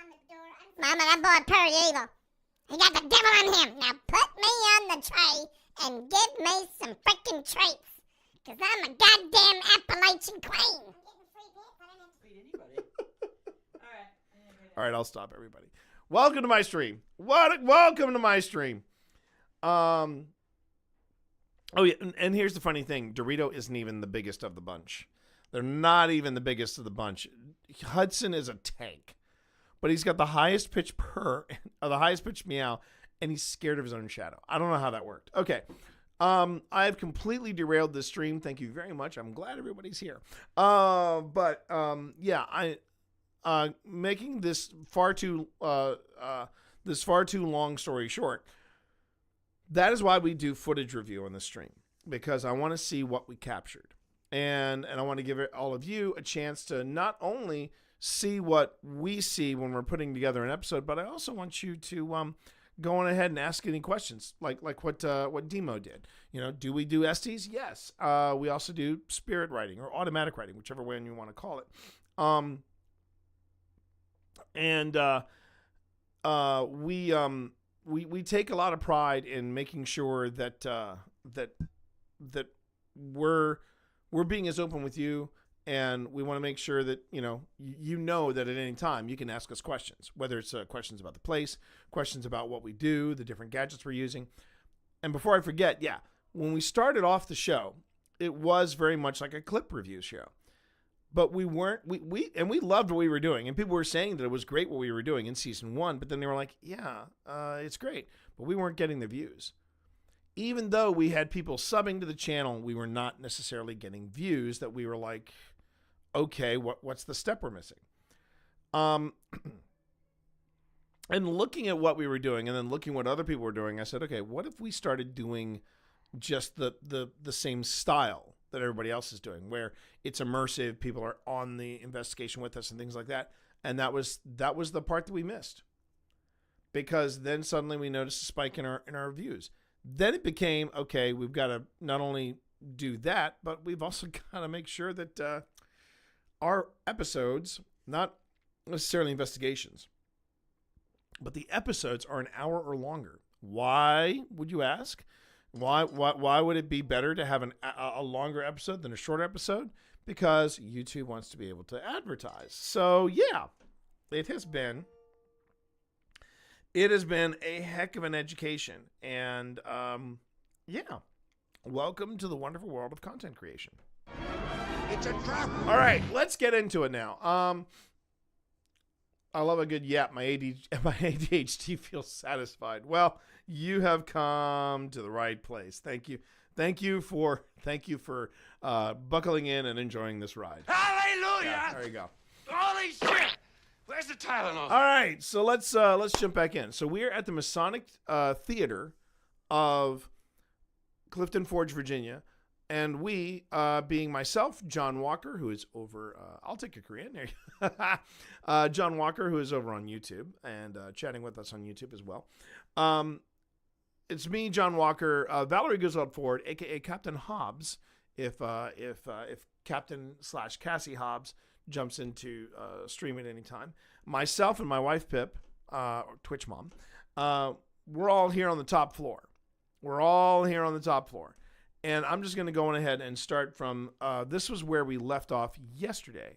on the door. Mama, that boy pretty evil. He got the devil on him. Now put me on the tray and give me some freaking treats. Because I'm a goddamn Appalachian queen. All right, I'll stop everybody. Welcome to my stream. Welcome to my stream. Oh yeah, and here's the funny thing. Dorito isn't even the biggest of the bunch. They're not even the biggest of the bunch. Hudson is a tank. But he's got the highest pitch purr, or the highest pitch meow, and he's scared of his own shadow. I don't know how that worked. Okay. I have completely derailed this stream. Thank you very much. I'm glad everybody's here. Yeah, making this far too long story short. That is why we do footage review on the stream, because I want to see what we captured, and I want to give all of you a chance to not only see what we see when we're putting together an episode, but I also want you to go on ahead and ask any questions, like what Demo did. You know, do we do STs? Yes. We also do spirit writing or automatic writing, whichever way you want to call it. We take a lot of pride in making sure that that we're being as open with you. And we want to make sure that, you know that at any time you can ask us questions, whether it's questions about the place, questions about what we do, the different gadgets we're using. And before I forget, when we started off the show, it was very much like a clip review show. But we weren't, we loved what we were doing. And people were saying that it was great what we were doing in season 1. But then they were like, it's great. But we weren't getting the views. Even though we had people subbing to the channel, we were not necessarily getting views that we were like, okay, what's the step we're missing? And looking at what we were doing and then looking what other people were doing, I said, okay, what if we started doing just the same style that everybody else is doing, where it's immersive, people are on the investigation with us and things like that. And that was the part that we missed, because then suddenly we noticed a spike in our views. Then it became, okay, we've got to not only do that, but we've also got to make sure that our episodes, not necessarily investigations, but the episodes are an hour or longer. Why, would you ask? Why would it be better to have a longer episode than a shorter episode? Because YouTube wants to be able to advertise. So yeah, it has been a heck of an education. And welcome to the wonderful world of content creation. It's a trap. All right, let's get into it now. I love a good yap. My ADHD feels satisfied. Well, you have come to the right place. Thank you for buckling in and enjoying this ride. Hallelujah! Yeah, there you go. Holy shit! Where's the Tylenol? All right, so let's jump back in. So we're at the Masonic Theater of Clifton Forge, Virginia. And we, being myself, John Walker, who is over, I'll take a Korean there. John Walker, who is over on YouTube and chatting with us on YouTube as well. It's me, John Walker, Valerie Griswold Ford, aka Captain Hobbs, if Captain/Cassie Hobbs jumps into stream at any time. Myself and my wife Pip, Twitch mom, we're all here on the top floor. And I'm just going to go on ahead and start from, this was where we left off yesterday.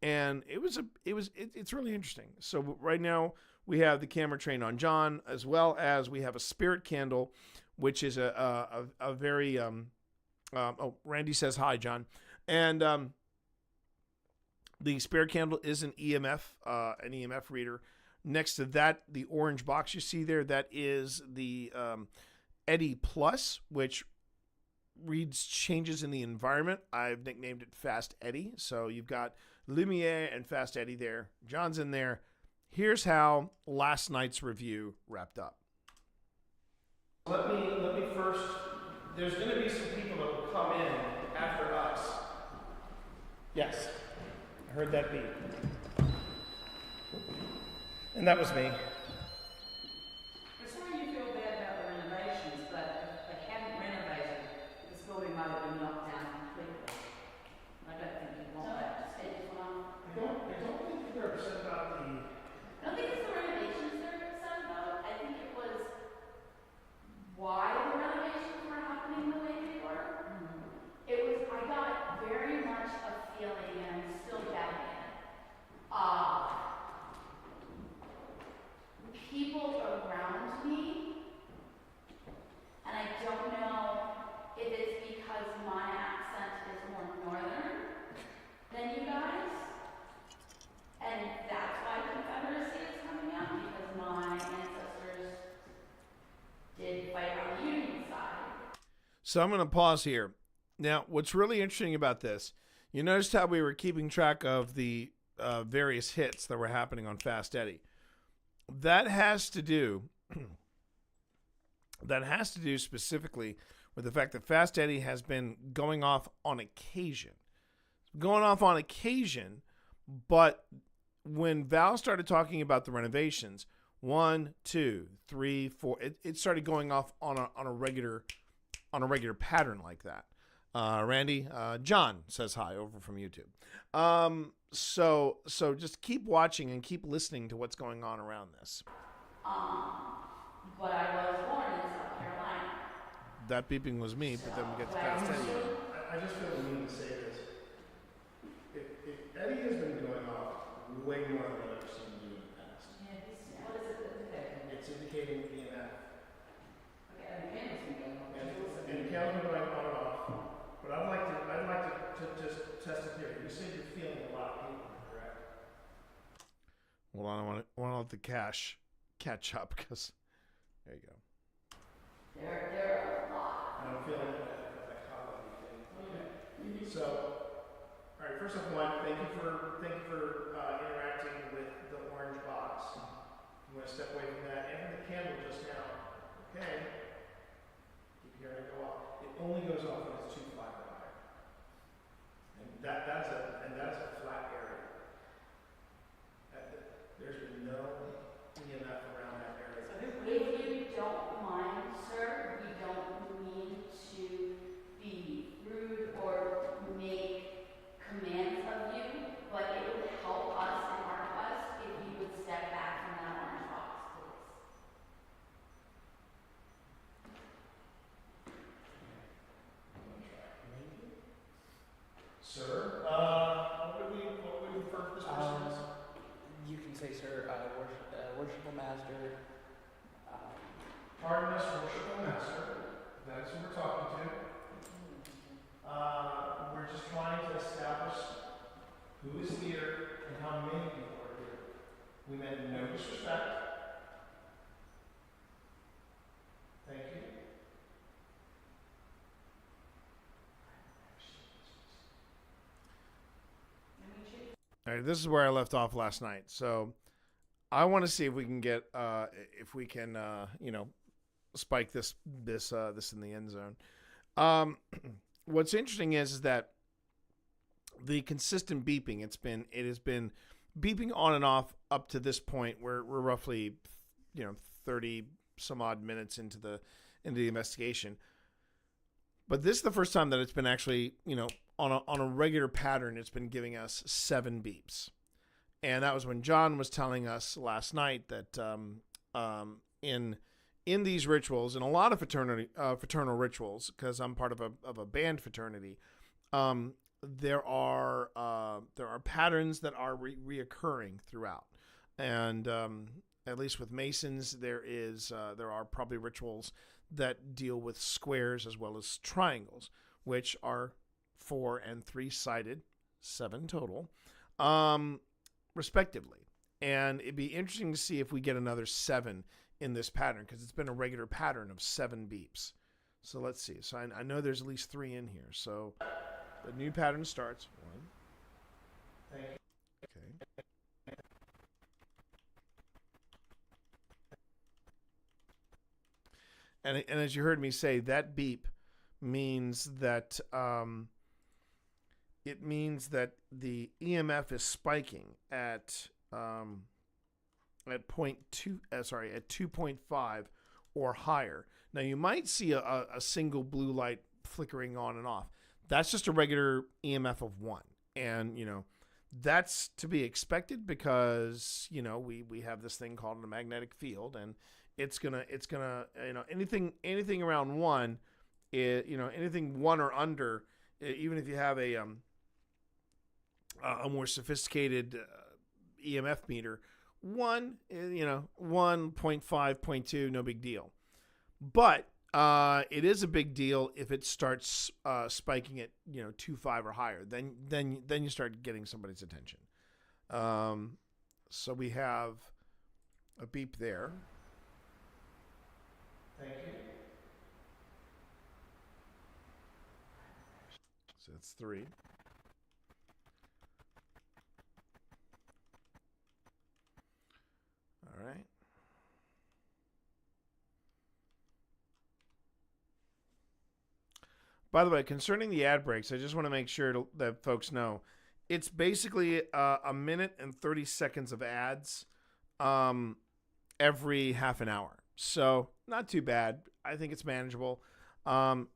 And it's really interesting. So right now we have the camera trained on John, as well as we have a spirit candle, which is a very, Randy says hi, John. And The spirit candle is an EMF reader. Next to that, the orange box you see there, that is the Eddy Plus, which reads changes in the environment. I've nicknamed it Fast Eddy. So you've got Lumiere and Fast Eddy there. John's in there. Here's how last night's review wrapped up. Let me first. There's going to be some people that will come in after us. Yes, I heard that beat, and that was me. For some of you feel bad about the renovations, but if they hadn't renovated, this building might have been knocked down completely. I don't think you'd want that. I don't think they're upset about the. I don't think it's the renovations they're upset about. I think it was why the renovations were happening the way they were. It was, I got very much a feeling, and I'm still getting it, people around me, and I don't know if it's because my accent is more northern than you guys, and that's why Confederacy is coming out, because my ancestors did fight on the Union side. So I'm going to pause here. Now, what's really interesting about this, you noticed how we were keeping track of the various hits that were happening on Fast Eddy. That has to do specifically with the fact that Fast Eddy has been going off on occasion. But when Val started talking about the renovations, 1, 2, 3, 4, it started going off on a regular pattern like that. Randy, John says hi over from YouTube. So just keep watching and keep listening to what's going on around this. But I was born in South Carolina. That beeping was me, but then we get to Fast Eddy. I just feel the need to say this. If Eddie has been going off way more than I've ever seen you in the past. What is it indicating? It's indicating EMF. Okay, and the candle's been going on. And the candle's been going on and off. But I'd like to just test a theory. You said you're feeling a lot of people, correct? Well, I want to let the catch up, because there you go. There are a lot. I'm feeling that comedy thing. Okay. So, all right. First off, one, thank you for interacting with the orange box. I'm going to step away from that and from the candle just now. Okay. Keep hearing it go off. It only goes off when it's 2 5 or higher. And that's a flat area. There's been no EMF around that area. If you don't mind, sir, we don't mean to be rude or make commands of you, but it would help us in our quest if you would step back from that orange box, please. Sir, what would we refer to this person as? You can say, sir, worshipful master. Pardon us, worshipful master. That's who we're talking to. We're just trying to establish who is here and how many people are here. We meant no disrespect. Thank you. All right, this is where I left off last night. So I want to see if we can get, spike this in the end zone. What's interesting is that the consistent beeping, it has been beeping on and off up to this point where we're roughly, 30 some odd minutes into the investigation. But this is the first time that it's been actually, on a regular pattern, it's been giving us 7 beeps. And that was when John was telling us last night that in these rituals, in a lot of fraternal rituals, because I'm part of a band fraternity, there are patterns that are reoccurring throughout, and at least with Masons, there are probably rituals that deal with squares as well as triangles, which are 4 and 3 sided, 7 total. respectively. And it'd be interesting to see if we get another 7 in this pattern, because it's been a regular pattern of 7 beeps. So let's see. So I know there's at least 3 in here. So the new pattern starts. 1. Thank you. Okay. And as you heard me say, that beep means that it means that the EMF is spiking at 2.5 or higher. Now you might see a single blue light flickering on and off. That's just a regular EMF of 1, and that's to be expected because we have this thing called a magnetic field, and it's gonna anything around 1, anything 1 or under, even if you have a more sophisticated EMF meter, 1, 1.5, 0.2, no big deal. But it is a big deal if it starts spiking at 2.5 or higher. Then you start getting somebody's attention. So we have a beep there. Thank you. So that's 3. All right. By the way, concerning the ad breaks, I just want to make sure that folks know it's basically a minute and 30 seconds of ads every half an hour. So not too bad. I think it's manageable.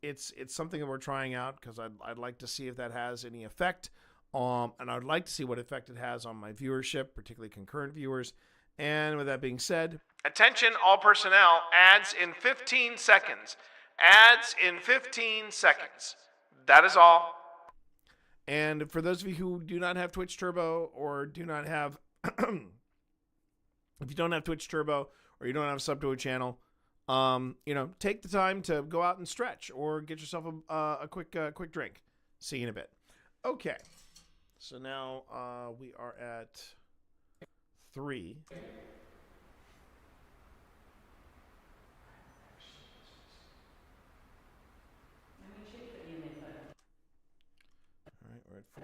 It's something that we're trying out because I'd like to see if that has any effect. And I'd like to see what effect it has on my viewership, particularly concurrent viewers. And with that being said, attention all personnel, ads in 15 seconds. Ads in 15 seconds. That is all. And for those of you who do not have Twitch Turbo or do not have, if you don't have Twitch Turbo or you don't have a sub to a channel, take the time to go out and stretch or get yourself a quick drink. See you in a bit. Okay. So now we are at 3. All right, we're at 4.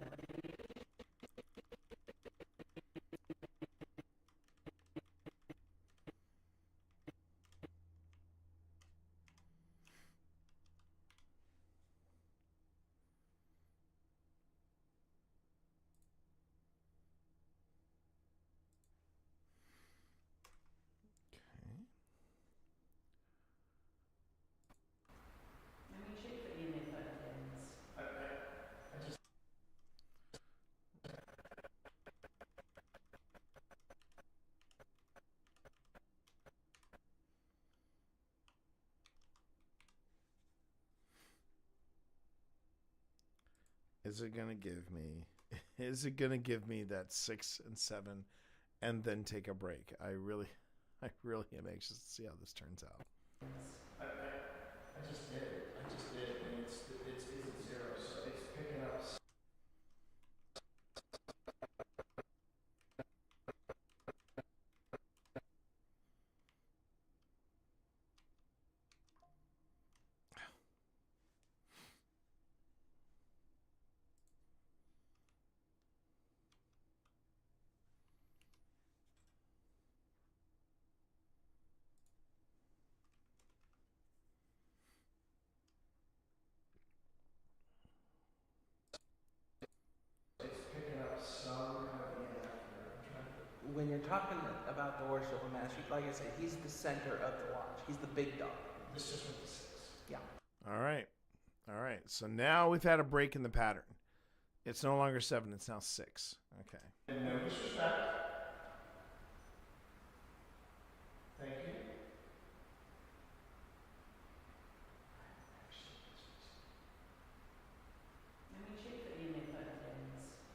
Is it gonna give me that 6 and 7 and then take a break? I really am anxious to see how this turns out. I just did it. And it's at 0, so it's picking up. When you're talking about the worship of Master, like I said, he's the center of the watch. He's the big dog. This just went to 6. Yeah. All right. So now we've had a break in the pattern. It's no longer 7. It's now 6. Okay. And no disrespect. Thank you.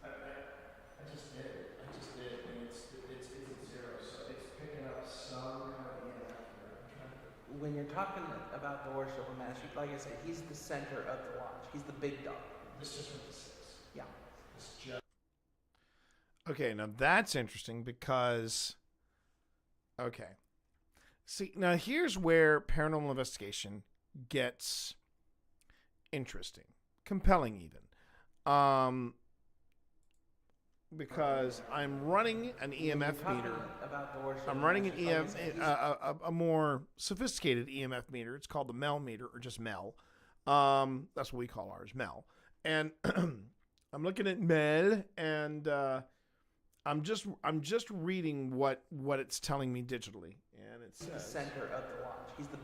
I just did it. And it's at 0, so it's picking up some kind of EMF. When you're talking about the worship of Master, like I said, he's the center of the watch. He's the big dog. This just went to 6. Yeah. It's just. Okay, now that's interesting because... Okay. See, now here's where paranormal investigation gets interesting. Compelling, even. Because I'm running an EMF meter. I'm running an EMF, a more sophisticated EMF meter. It's called the Mel meter, or just Mel. That's what we call ours, Mel. And I'm looking at Mel, and I'm just reading what it's telling me digitally, and it says the center of the watch. He's the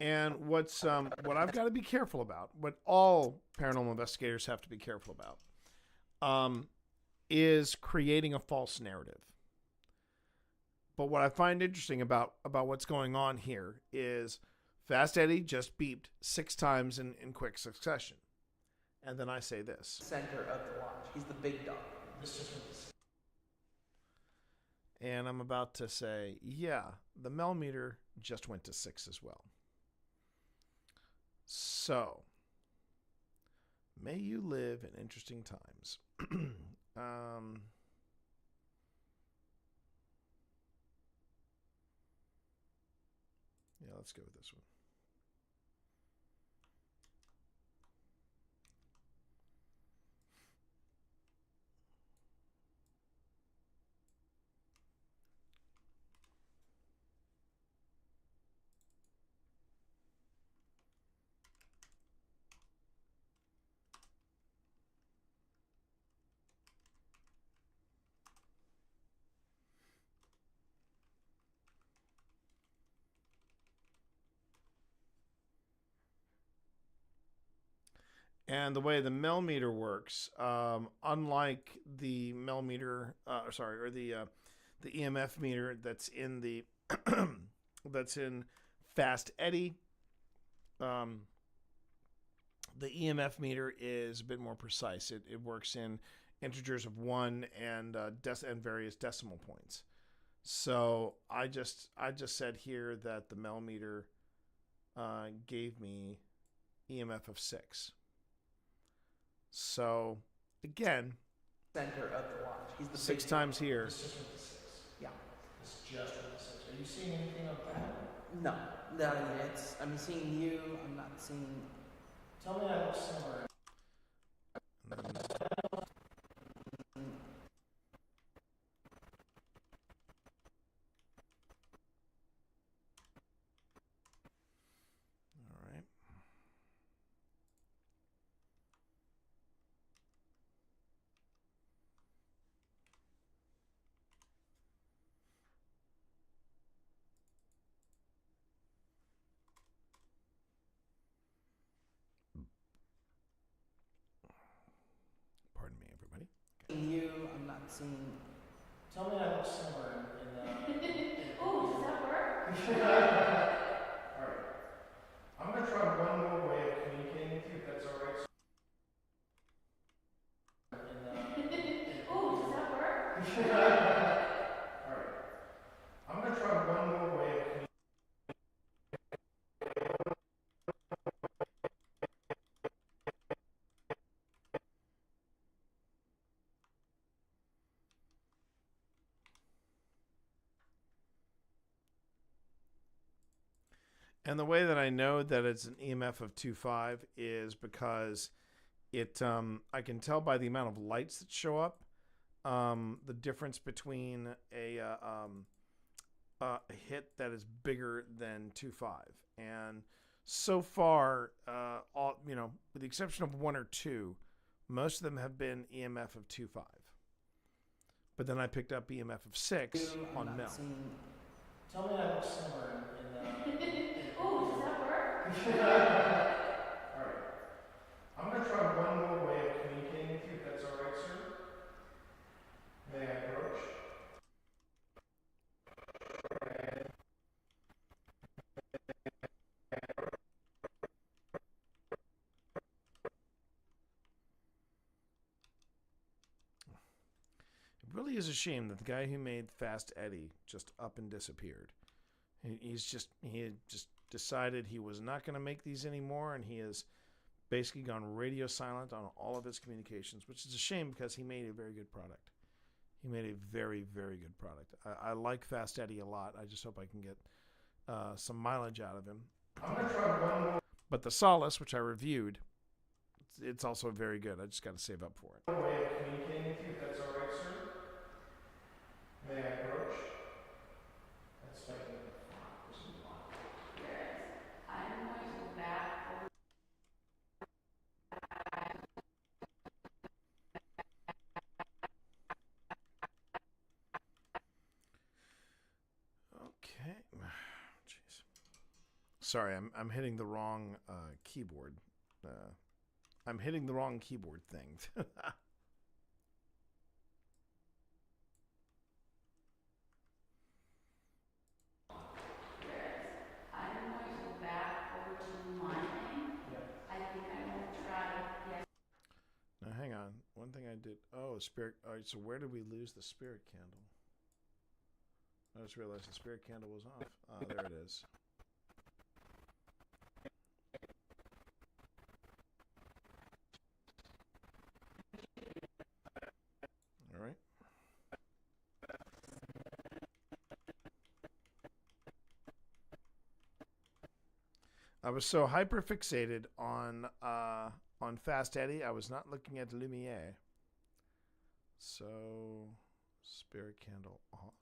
And what I've got to be careful about, what all paranormal investigators have to be careful about, is creating a false narrative. But what I find interesting about what's going on here is Fast Eddie just beeped 6 times in quick succession. And then I say this. Center of the watch. He's the big dog. And I'm about to say, yeah, the Mel meter just went to 6 as well. So, may you live in interesting times. Yeah, let's go with this one. And the way the Mel meter works, unlike the Mel meter, or the EMF meter that's in the that's in Fast Eddie, the EMF meter is a bit more precise. It works in integers of 1 and various decimal points. So I just said here that the Mel meter gave me EMF of 6. So, again, center of the watch. He's the 6 times here. Yeah. It's just with the 6. Are you seeing anything of that? No. I'm seeing you. I'm not seeing. Tell me I look similar. All right. Pardon me, everybody. You. I'm not seeing. Tell me I look similar Ooh, does that work? Alright. I'm going to try one more way of communicating with you, if that's alright. Ooh, does that work? Alright. I'm going to try one more way of communicating. And the way that I know that it's an EMF of 2.5 is because I can tell by the amount of lights that show up, the difference between a hit that is bigger than 2.5. And so far, with the exception of 1 or 2, most of them have been EMF of 2.5. But then I picked up EMF of 6 on Mel. Tell me I look similar Ooh, does that work? Alright. I'm going to try one more way of communicating with you, if that's alright, sir. May I approach? It really is a shame that the guy who made Fast Eddie just up and disappeared. He had just decided he was not going to make these anymore, and he has basically gone radio silent on all of his communications, which is a shame because he made a very good product. He made a very, very good product. I like Fast Eddie a lot. I just hope I can get some mileage out of him. I'm gonna try one more But the Solace, which I reviewed, it's also very good. I just got to save up for it. way of communicating with you, if that's all right, sir. May I approach? That's spiking at 5 or something. I'm going to go back over. Okay. Jeez. Sorry, I'm hitting the wrong keyboard. I'm hitting the wrong keyboard thing. I'm going to go back over to my thing. I think I'm going to try. Yes. Now, hang on. One thing I did. Oh, spirit. All right. So where did we lose the spirit candle? I just realized the spirit candle was off. There it is. All right. I was so hyper fixated on Fast Eddie, I was not looking at Lumiere. So, spirit candle off.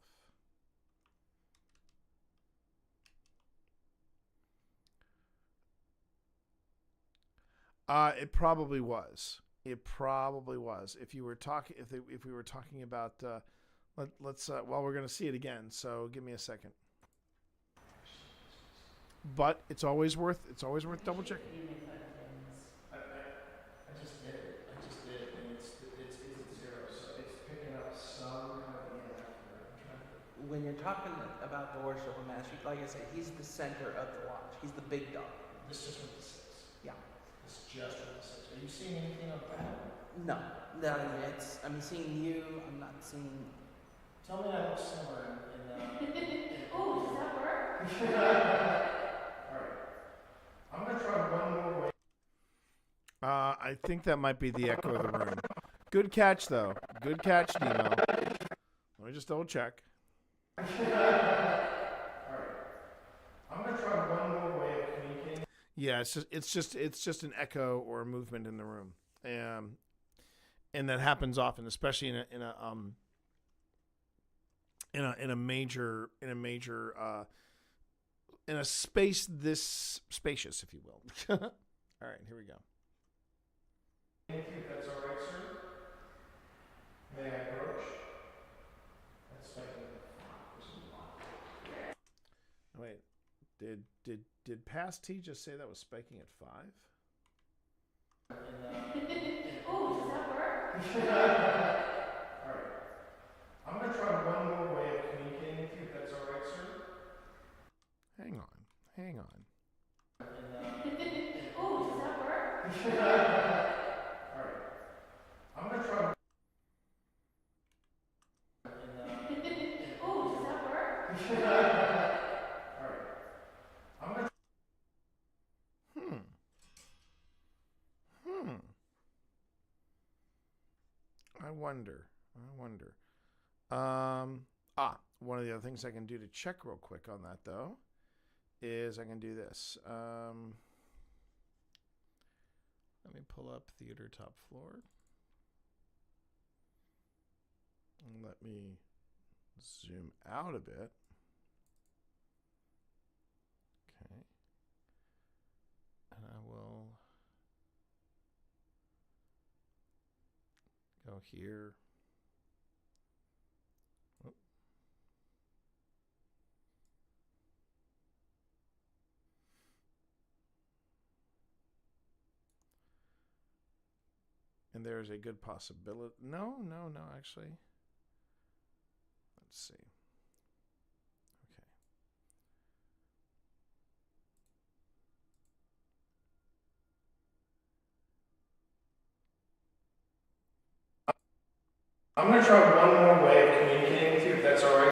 It probably was. It probably was. If you were talking, if we were talking about, let's. Well, we're gonna see it again. So give me a second. But it's always worth double checking. I just did it. And it's at 0, so it's picking up some kind of EMF. When you're talking about the worship of Master, like I said, he's the center of the watch. He's the big dog. This just went to 6. Yeah. This just went to 6. Are you seeing anything of that? No, I'm seeing you. I'm not seeing. Tell me I look similar Oh, does that work? Alright. I'm gonna try one more way. I think that might be the echo of the room. Good catch, though. Good catch, Demo. Let me just double check. Alright. I'm gonna try one more way of communicating. Yeah, it's just an echo or a movement in the room, and that happens often, especially in a space this spacious, if you will. All right, here we go. If that's all right, sir. May I approach? That's spiking at 5 or something. Wait, did Past T just say that was spiking at 5? Oh, does that work? Alright. I'm gonna try one more way of communicating with you, if that's all right, sir. Hang on. Oh, does that work? Alright. I'm gonna try. Oh, does that work? Alright. I'm gonna. I wonder. One of the other things I can do to check real quick on that, though, is I can do this. Let me pull up Theater Top Floor. And let me zoom out a bit. Okay. And I will go here. Oop. And there's a good possibility. No, actually. Let's see. Okay. I'm gonna try one more way of communicating with you, if that's all right.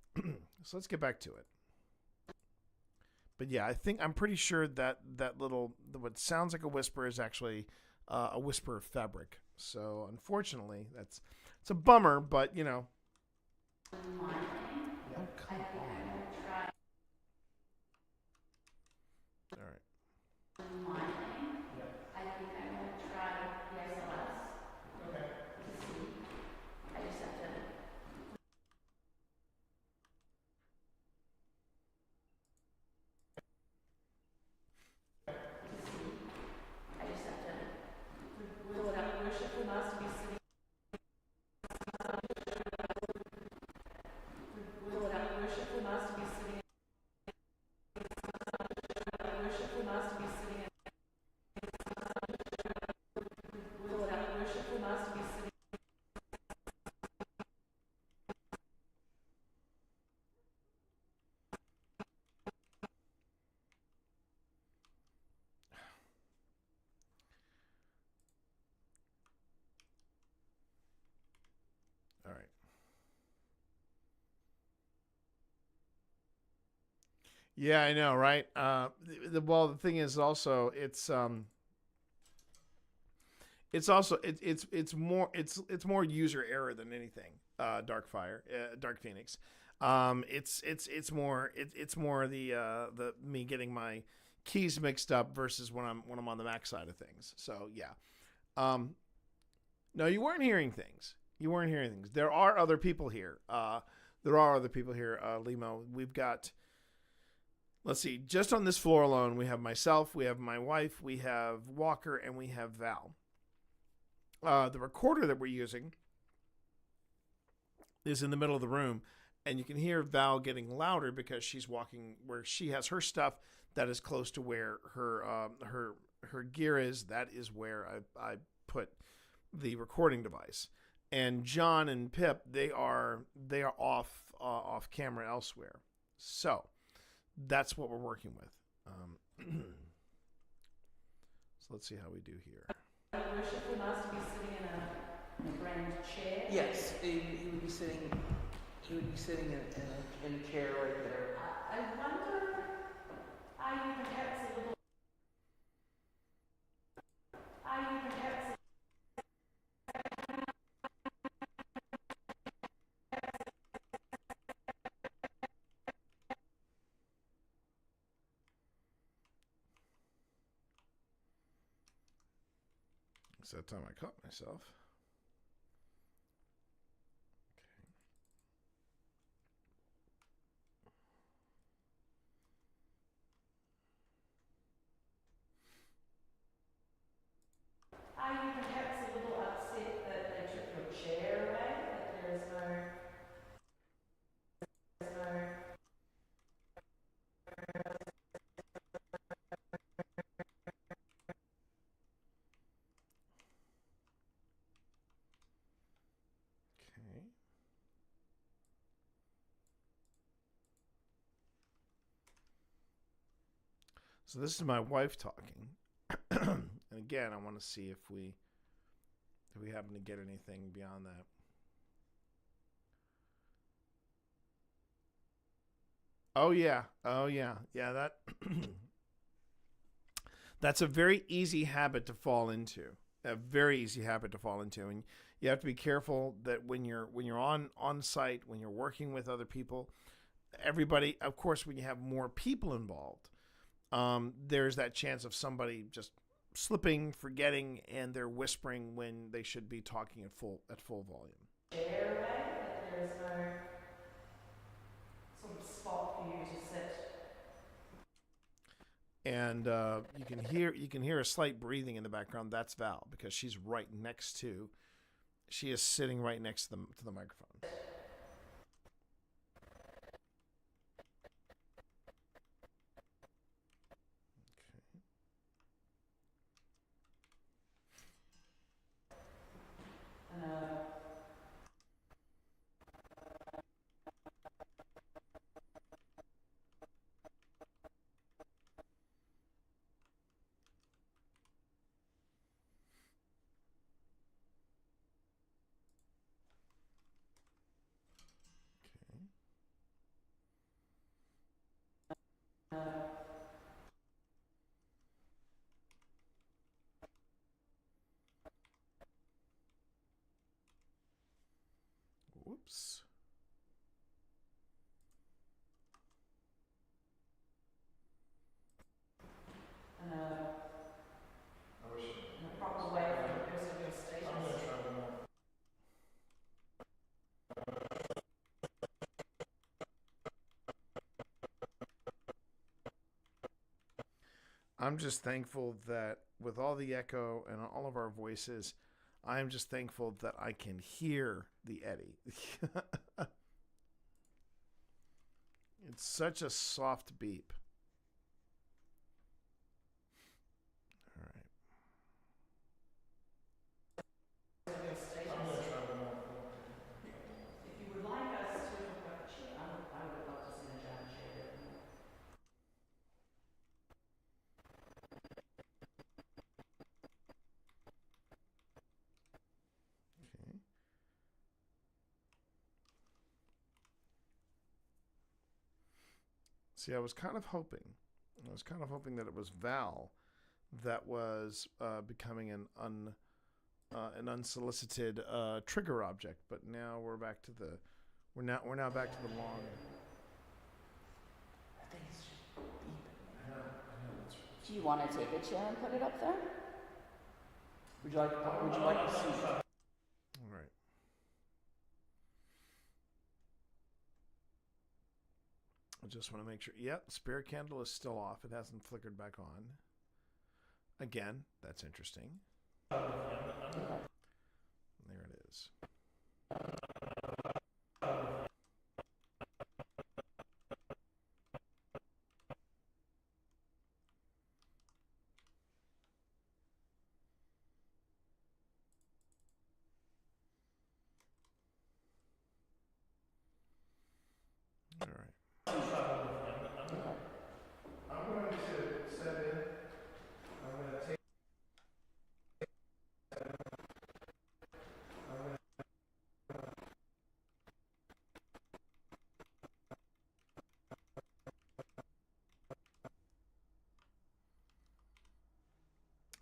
So let's get back to it. But yeah, I'm pretty sure that little, what sounds like a whisper is actually a whisper of fabric. So unfortunately, it's a bummer, but you know. Oh, come on. All right. I think I'm going to try the SLS. Okay. To see. I just have to. Will it have worshipful master be sitting? Will it have worshipful master be sitting? Worshipful master be sitting? Will it have worshipful master be sitting? All right. Yeah, I know, right? The thing is also it's more user error than anything. Dark Phoenix. It's more the me getting my keys mixed up versus when I'm on the Mac side of things. So yeah. No, you weren't hearing things. There are other people here. Limo. We've got. Let's see. Just on this floor alone, we have myself, we have my wife, we have Walker, and we have Val. The recorder that we're using is in the middle of the room, and you can hear Val getting louder because she's walking where she has her stuff that is close to where her gear is. That is where I put the recording device. And John and Pip, they are off camera elsewhere. So that's what we're working with. So let's see how we do here. Worshipful master be sitting in a grand chair? Yes, he would be sitting. He would be sitting in a chair right there. I wonder, are you perhaps a little? It's that time I caught myself. Are you perhaps a little upset that they took your chair away? That there is no. Okay. So this is my wife talking. And again, I want to see if we happen to get anything beyond that. Oh yeah. Yeah, that's a very easy habit to fall into. And you have to be careful that when you're on site, when you're working with other people, everybody, of course, when you have more people involved, there's that chance of somebody just slipping, forgetting, and they're whispering when they should be talking at full volume. Chair away, that there is no sort of spot for you to sit. And you can hear a slight breathing in the background. That's Val because she's right next to. She is sitting right next to the microphone. I'm just thankful that with all the echo and all of our voices, I'm just thankful that I can hear the Eddie. It's such a soft beep. All right. If you would like us to talk about the chair, I would love to sit down and share it. Okay. See, I was kind of hoping that it was Val that was becoming an unsolicited trigger object, but now we're back to the we're now back to the long. I think it's just beeping. Do you want to take a chair and put it up there? Would you like to see? All right. I just want to make sure. Yep, spirit candle is still off. It hasn't flickered back on. Again, that's interesting. There it is. All right. I'm going to set in. I'm going to take.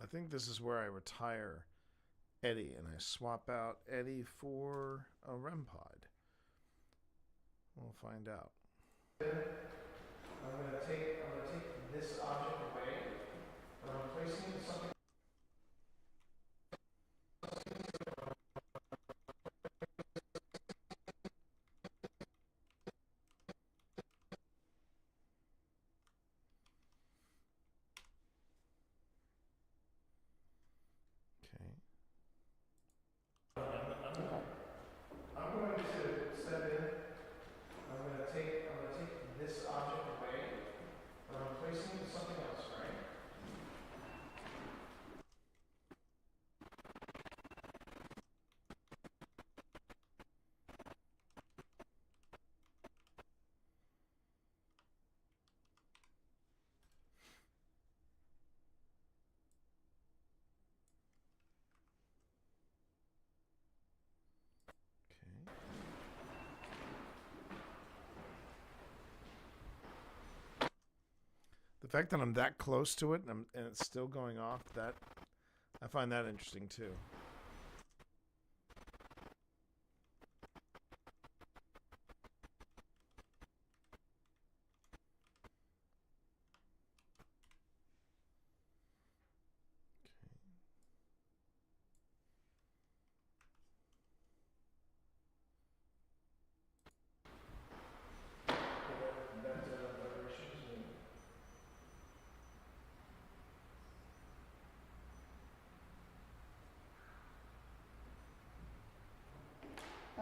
I think this is where I retire Eddie and I swap out Eddie for a REM pod. We'll find out. I'm going to take this object away and I'm placing it something. Okay. I'm going to set in. I'm going to take this object away and I'm placing it something else, right? The fact that I'm that close to it and it's still going off, that I find that interesting too.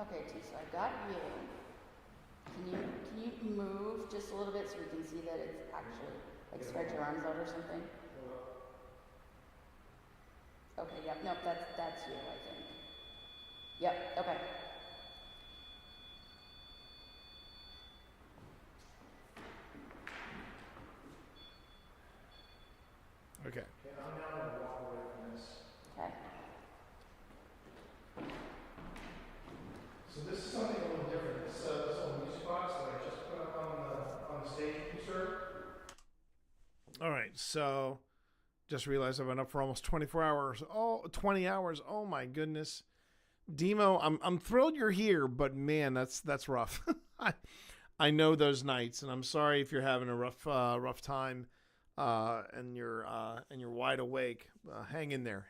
Okay, T, so I've got you. Can you move just a little bit so we can see that it's actually, like, spread your arms out or something? Okay, yep, nope, that's you, I think. Yep, okay. Okay. I'm now going to walk away from this. Okay. So this is something a little different. This little music box that I just put up on the stage, sir. All right, so just realized I've been up for almost 24 hours. 20 hours. Oh my goodness. Demo, I'm thrilled you're here, but man, that's rough. I know those nights, and I'm sorry if you're having a rough time, and you're wide awake. Hang in there.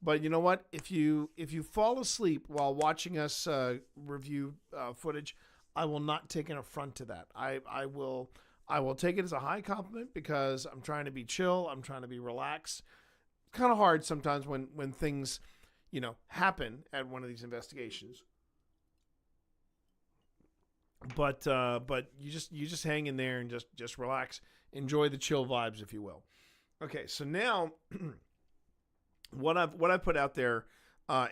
But you know what? If you fall asleep while watching us review footage, I will not take an affront to that. I will take it as a high compliment because I'm trying to be chill. I'm trying to be relaxed. Kind of hard sometimes when things, happen at one of these investigations. But you just hang in there and just relax. Enjoy the chill vibes, if you will. Okay, so now what I've put out there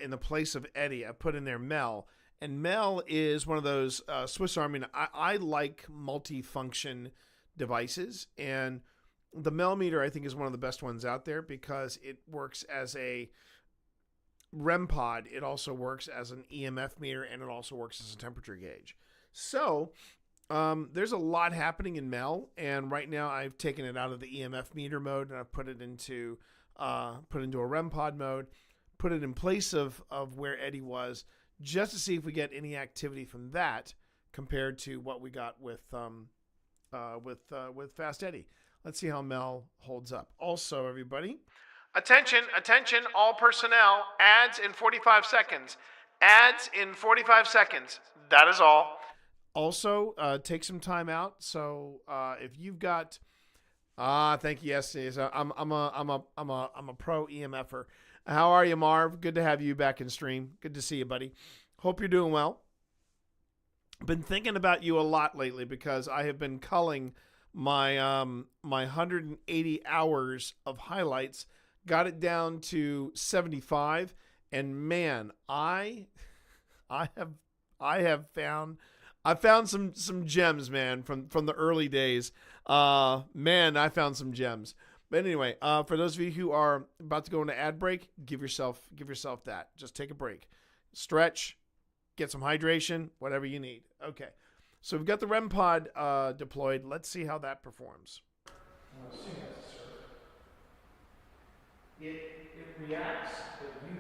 in the place of Eddie, I put in there Mel. And Mel is one of those Swiss Army. I like multi-function devices, and the Mel meter I think is one of the best ones out there because it works as a REM pod. It also works as an EMF meter, and it also works as a temperature gauge. So there's a lot happening in Mel, and right now I've taken it out of the EMF meter mode and I've put it into a REM pod mode, put it in place of where Eddie was, just to see if we get any activity from that compared to what we got with Fast Eddie. Let's see how Mel holds up. Also, everybody, attention, all personnel. Ads in 45 seconds. Ads in 45 seconds. That is all. Also, take some time out. So if you've got, thank you. Yes, I'm a pro EMFer. How are you, Marv? Good to have you back in stream. Good to see you, buddy. Hope you're doing well. Been thinking about you a lot lately because I have been culling my 180 hours of highlights. Got it down to 75, and man, I found some gems, man, from the early days. Man, I found some gems. But anyway, for those of you who are about to go into ad break, give yourself that. Just take a break. Stretch, get some hydration, whatever you need. Okay. So we've got the REM pod deployed. Let's see how that performs. It reacts, but you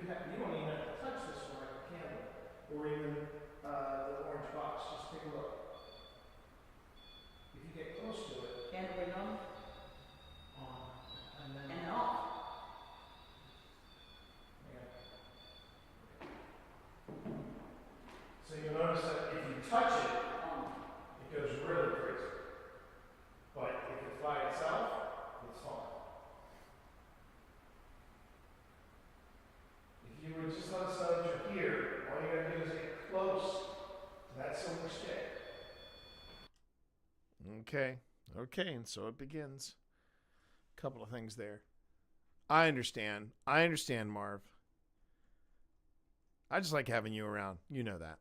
don't even have to touch this one like a candle or even the orange box. Just take a look. If you get close to it, Candle on? and then And off. So you'll notice that if you touch it, it goes really crazy. But if it's by itself, it's fine. If you would just let us know that you're here, all you gotta do is get close to that silver stick. Okay, and so it begins. A couple of things there. I understand, Marv. I just like having you around. You know that.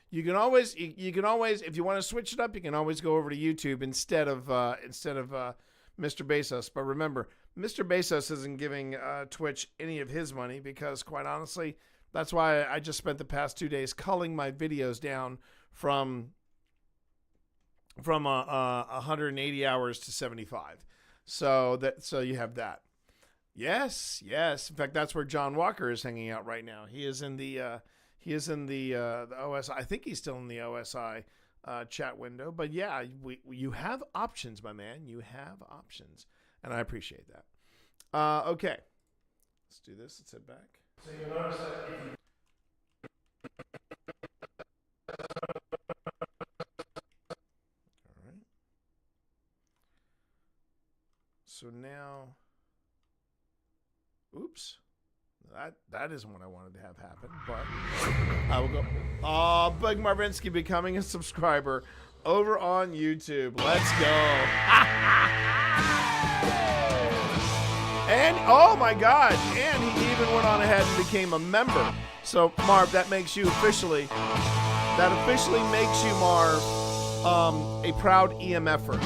You can always, if you want to switch it up, you can always go over to YouTube instead of Mr. Bezos. But remember, Mr. Bezos isn't giving Twitch any of his money because, quite honestly, that's why I just spent the past 2 days culling my videos down from 180 hours to 75. So you have that. Yes. In fact, that's where John Walker is hanging out right now. He is in the OSI. I think he's still in the OSI chat window. But yeah, you have options, my man. You have options, and I appreciate that. Okay, let's do this. Let's head back. So you'll notice that if you all right. So now. Oops. That isn't what I wanted to have happen, but I will go. Bug Marvinsky becoming a subscriber over on YouTube. Let's go. And oh my God. And he even went on ahead and became a member. So Marv, that makes you officially makes you, Marv, a proud EMFer.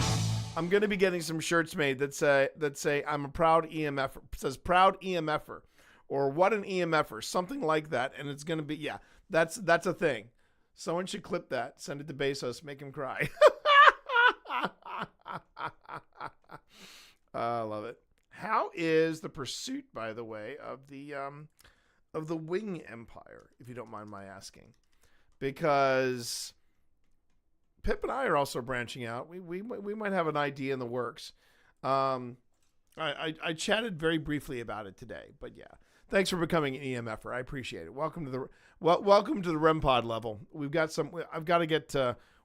I'm going to be getting some shirts made that say I'm a proud EMFer. It says proud EMFer or what an EMFer, something like that. And it's going to be, yeah, that's a thing. Someone should clip that, send it to Bezos, make him cry. I love it. How is the pursuit, by the way, of the Wing Empire, if you don't mind my asking? Because Pip and I are also branching out. We might have an idea in the works. I chatted very briefly about it today, but yeah. Thanks for becoming an EMFer. I appreciate it. Welcome to the REM pod level. I've got to get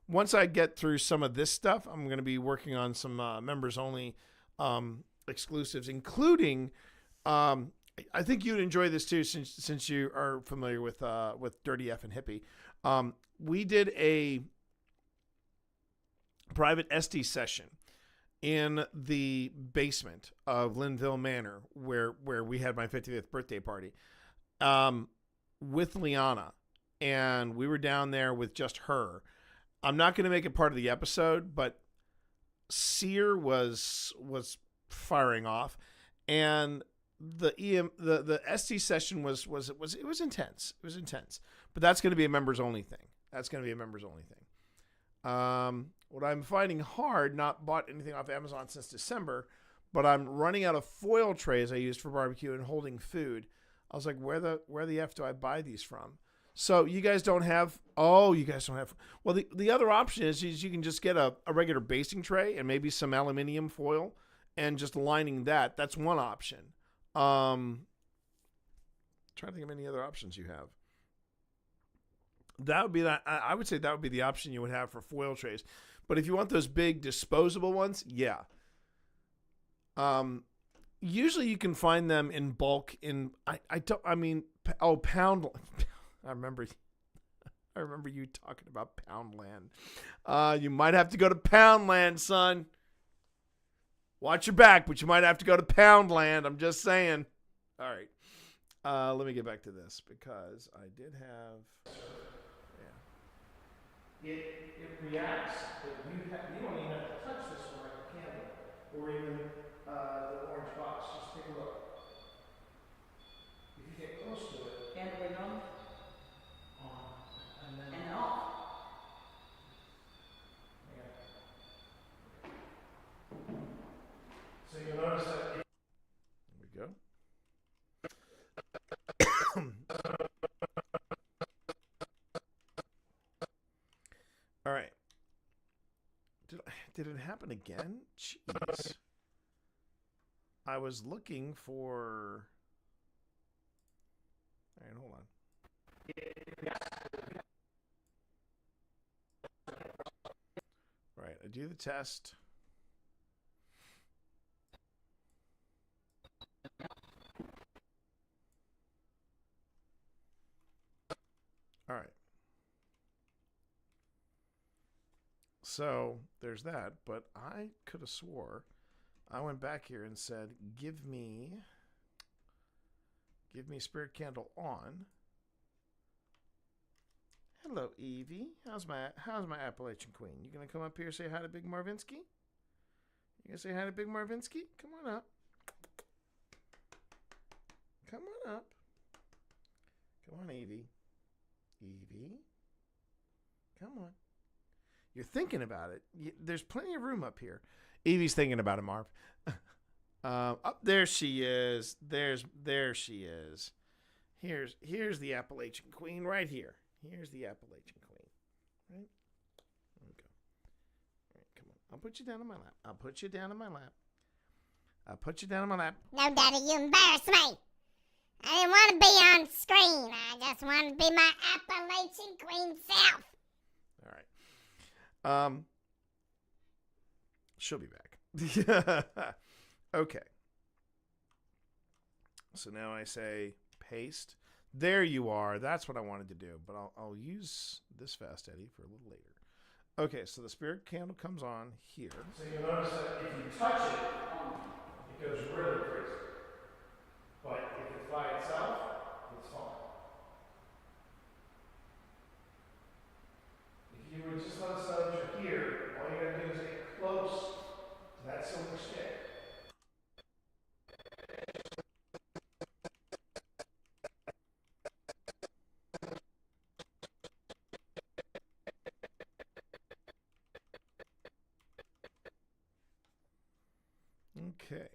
once I get through some of this stuff, I'm going to be working on some members only exclusives, including. I think you'd enjoy this too, since you are familiar with Dirty F and Hippie. We did a private SD session in the basement of Linville Manor, where we had my 50th birthday party, with Liana, and we were down there with just her. I'm not going to make it part of the episode, but Seer was firing off, and the SD session was intense. It was intense, but that's going to be a members only thing. What I'm finding hard, not bought anything off Amazon since December, but I'm running out of foil trays I used for barbecue and holding food. I was like, where the F do I buy these from? So you guys don't have. Well, the other option is you can just get a regular basting tray and maybe some aluminum foil and just lining that. That's one option. Trying to think of any other options you have. That would be that. I would say that would be the option you would have for foil trays. But if you want those big disposable ones, yeah. Usually you can find them in bulk in. Pound. I remember you talking about Poundland. You might have to go to Poundland, son. Watch your back, but you might have to go to Poundland. I'm just saying. All right. Let me get back to this because I did have. Yeah. It reacts, but you don't even have to touch this one like a candle or even the orange box. Just take a look. If you get close to it. Handling on? And then. And off. So you'll notice that. There we go. All right. Did it happen again? Jeez. I was looking for. All right, hold on. Right, I do the test. All right. So there's that, but I could have swore I went back here and said, give me spirit candle on. Hello, Evie. How's my Appalachian Queen? You gonna come up here and say hi to Big Marvinsky? You gonna say hi to Big Marvinsky? Come on up. Come on up. Come on, Evie. Evie. Come on. You're thinking about it. There's plenty of room up here. Evie's thinking about it, Marv. There she is. There she is. Here's the Appalachian Queen right here. Here's the Appalachian Queen. Right? There we go. All right, come on. I'll put you down on my lap. I'll put you down on my lap. No, Daddy, you embarrass me. I didn't want to be on screen. I just want to be my Appalachian Queen self. All right. She'll be back. Okay. So now I say paste. There you are. That's what I wanted to do, but I'll use this Fast Eddie for a little later. Okay, so the spirit candle comes on here. So you'll notice that if you touch it, it goes really crazy. But if it's by itself, it's fine. If you would just let us know that you're here, all you gotta do is get close to that silver stick. Okay.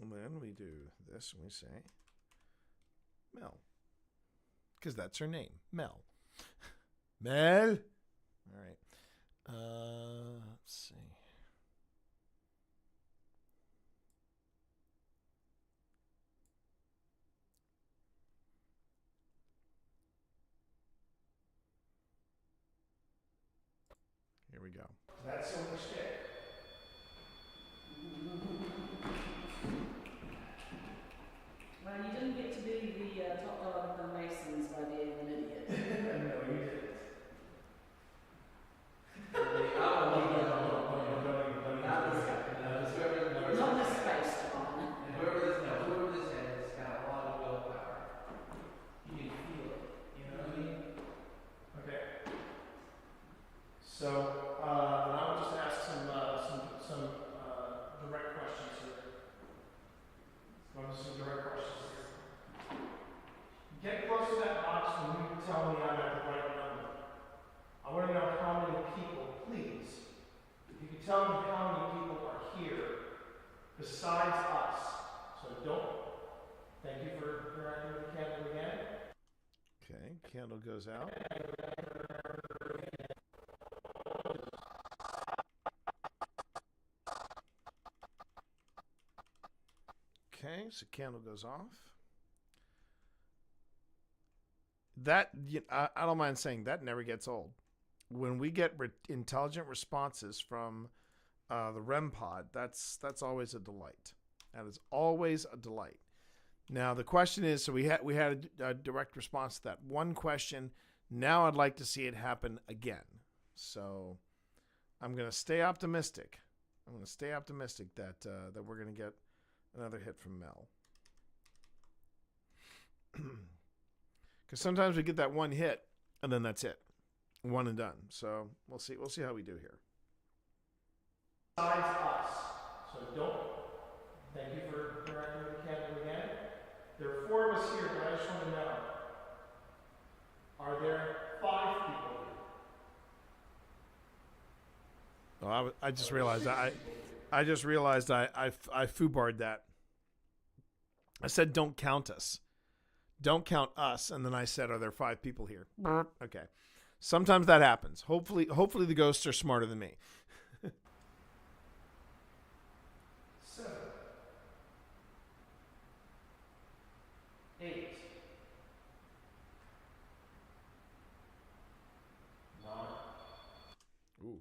And then we do this and we say Mel. Because that's her name. Mel. Mel. All right. Let's see. we go. That silver stick. Well, you didn't get to be the top dog of the Masons by being an idiot. No, you didn't. Not the space on. Whoever this has got a lot of willpower. You can feel it. You know what I mean? Okay. So, then I'll just ask some direct questions here. Some direct questions here. Get close to that box when you tell me I'm at the right number. I want to know how many people, please. If you could tell me how many people are here besides us. So don't. Thank you for interacting with the candle again. Okay, candle goes out. Okay, so candle goes off. That I don't mind saying that never gets old. When we get intelligent responses from the REM pod, that's always a delight. That is always a delight. Now the question is, so we had a direct response to that one question. Now I'd like to see it happen again. So I'm going to stay optimistic. I'm going to stay optimistic that we're going to get another hit from Mel. Because sometimes we get that one hit and then that's it, one and done. So we'll see how we do here. Besides us, so don't. Thank you for interacting with the candle again. There are 4 of us here, but I just want to know: are there 5 people here? Oh, I just realized I just realized I foobarred that. I said don't count us. Don't count us, and then I said, are there 5 people here? Okay. Sometimes that happens. Hopefully the ghosts are smarter than me. 7, 8, 9. Ooh.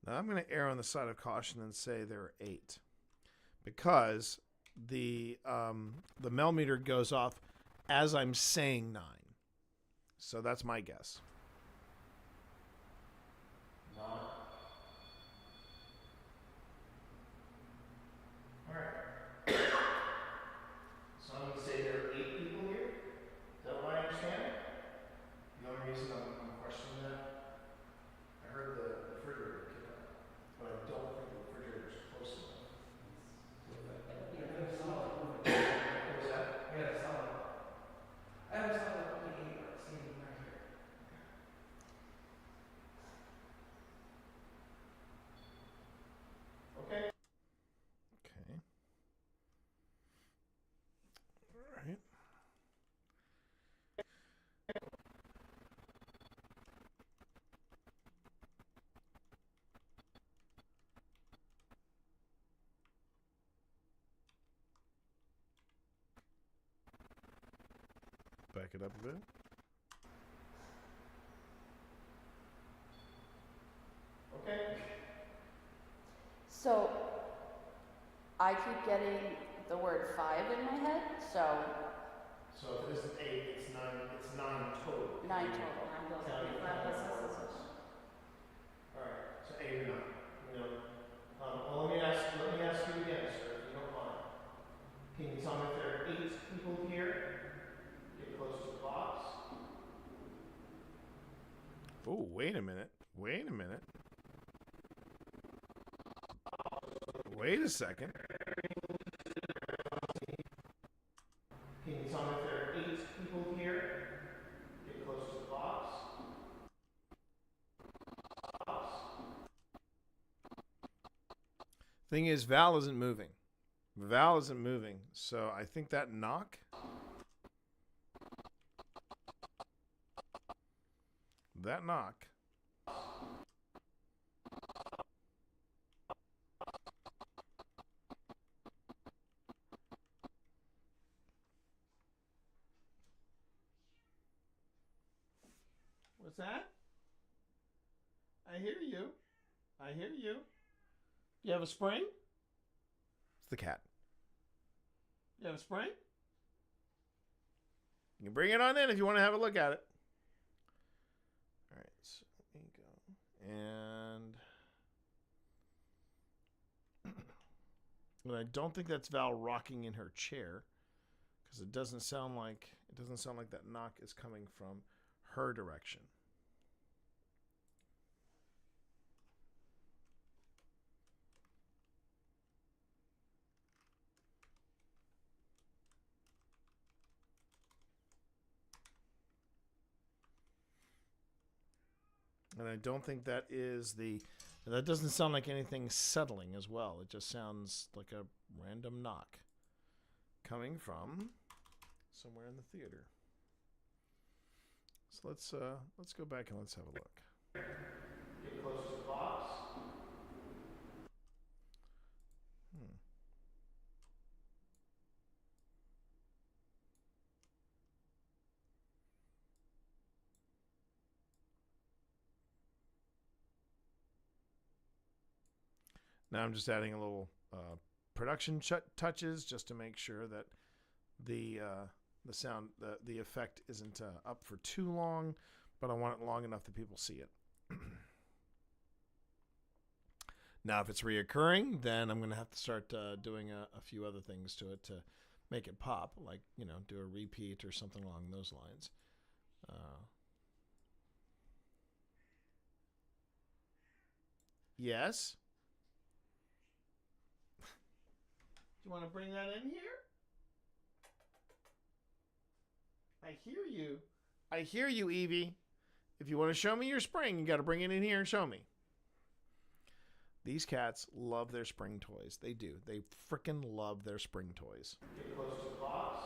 Now I'm going to err on the side of caution and say there are 8, because the Mel meter goes off as I'm saying 9, so that's my guess. 9. All right. So I'm going to say there are 8 people here. Is that what I understand? The only reason I'm questioning that, I heard the refrigerator kick up, but I don't think the refrigerator is close enough. What was that? Yeah, solid. I have a solid 28 standing right here. Okay. Okay. All right. Back it up a bit. Okay. So, I keep getting the word 5 in my head, so So if it isn't 8, it's 9. It's 9 total. 9 total. Counting all right. So 8 or 9. You know. Well, let me ask you again, sir, if you don't mind. Can you tell me if there are 8 people here? Get close to the box. Oh, wait a minute. Wait a minute. Wait a second. Can you tell me if there are 8 people here? Get close to the box. Thing is, Val isn't moving. Val isn't moving, so I think that knock. That knock. What's that? I hear you. I hear you. You have a spring? It's the cat. You have a spring? You can bring it on in if you want to have a look at it. All right, so let me go. And I don't think that's Val rocking in her chair, because it doesn't sound like that knock is coming from her direction. And I don't think that doesn't sound like anything settling as well. It just sounds like a random knock coming from somewhere in the theater. So let's go back and let's have a look. Get close to the box. Now I'm just adding a little production touches just to make sure that the sound, the effect isn't up for too long, but I want it long enough that people see it. Now, if it's reoccurring, then I'm going to have to start doing a few other things to it to make it pop, like, do a repeat or something along those lines. Yes? Do you want to bring that in here? I hear you. I hear you, Evie. If you want to show me your spring, you got to bring it in here and show me. These cats love their spring toys. They do. They frickin' love their spring toys. Get close to the box.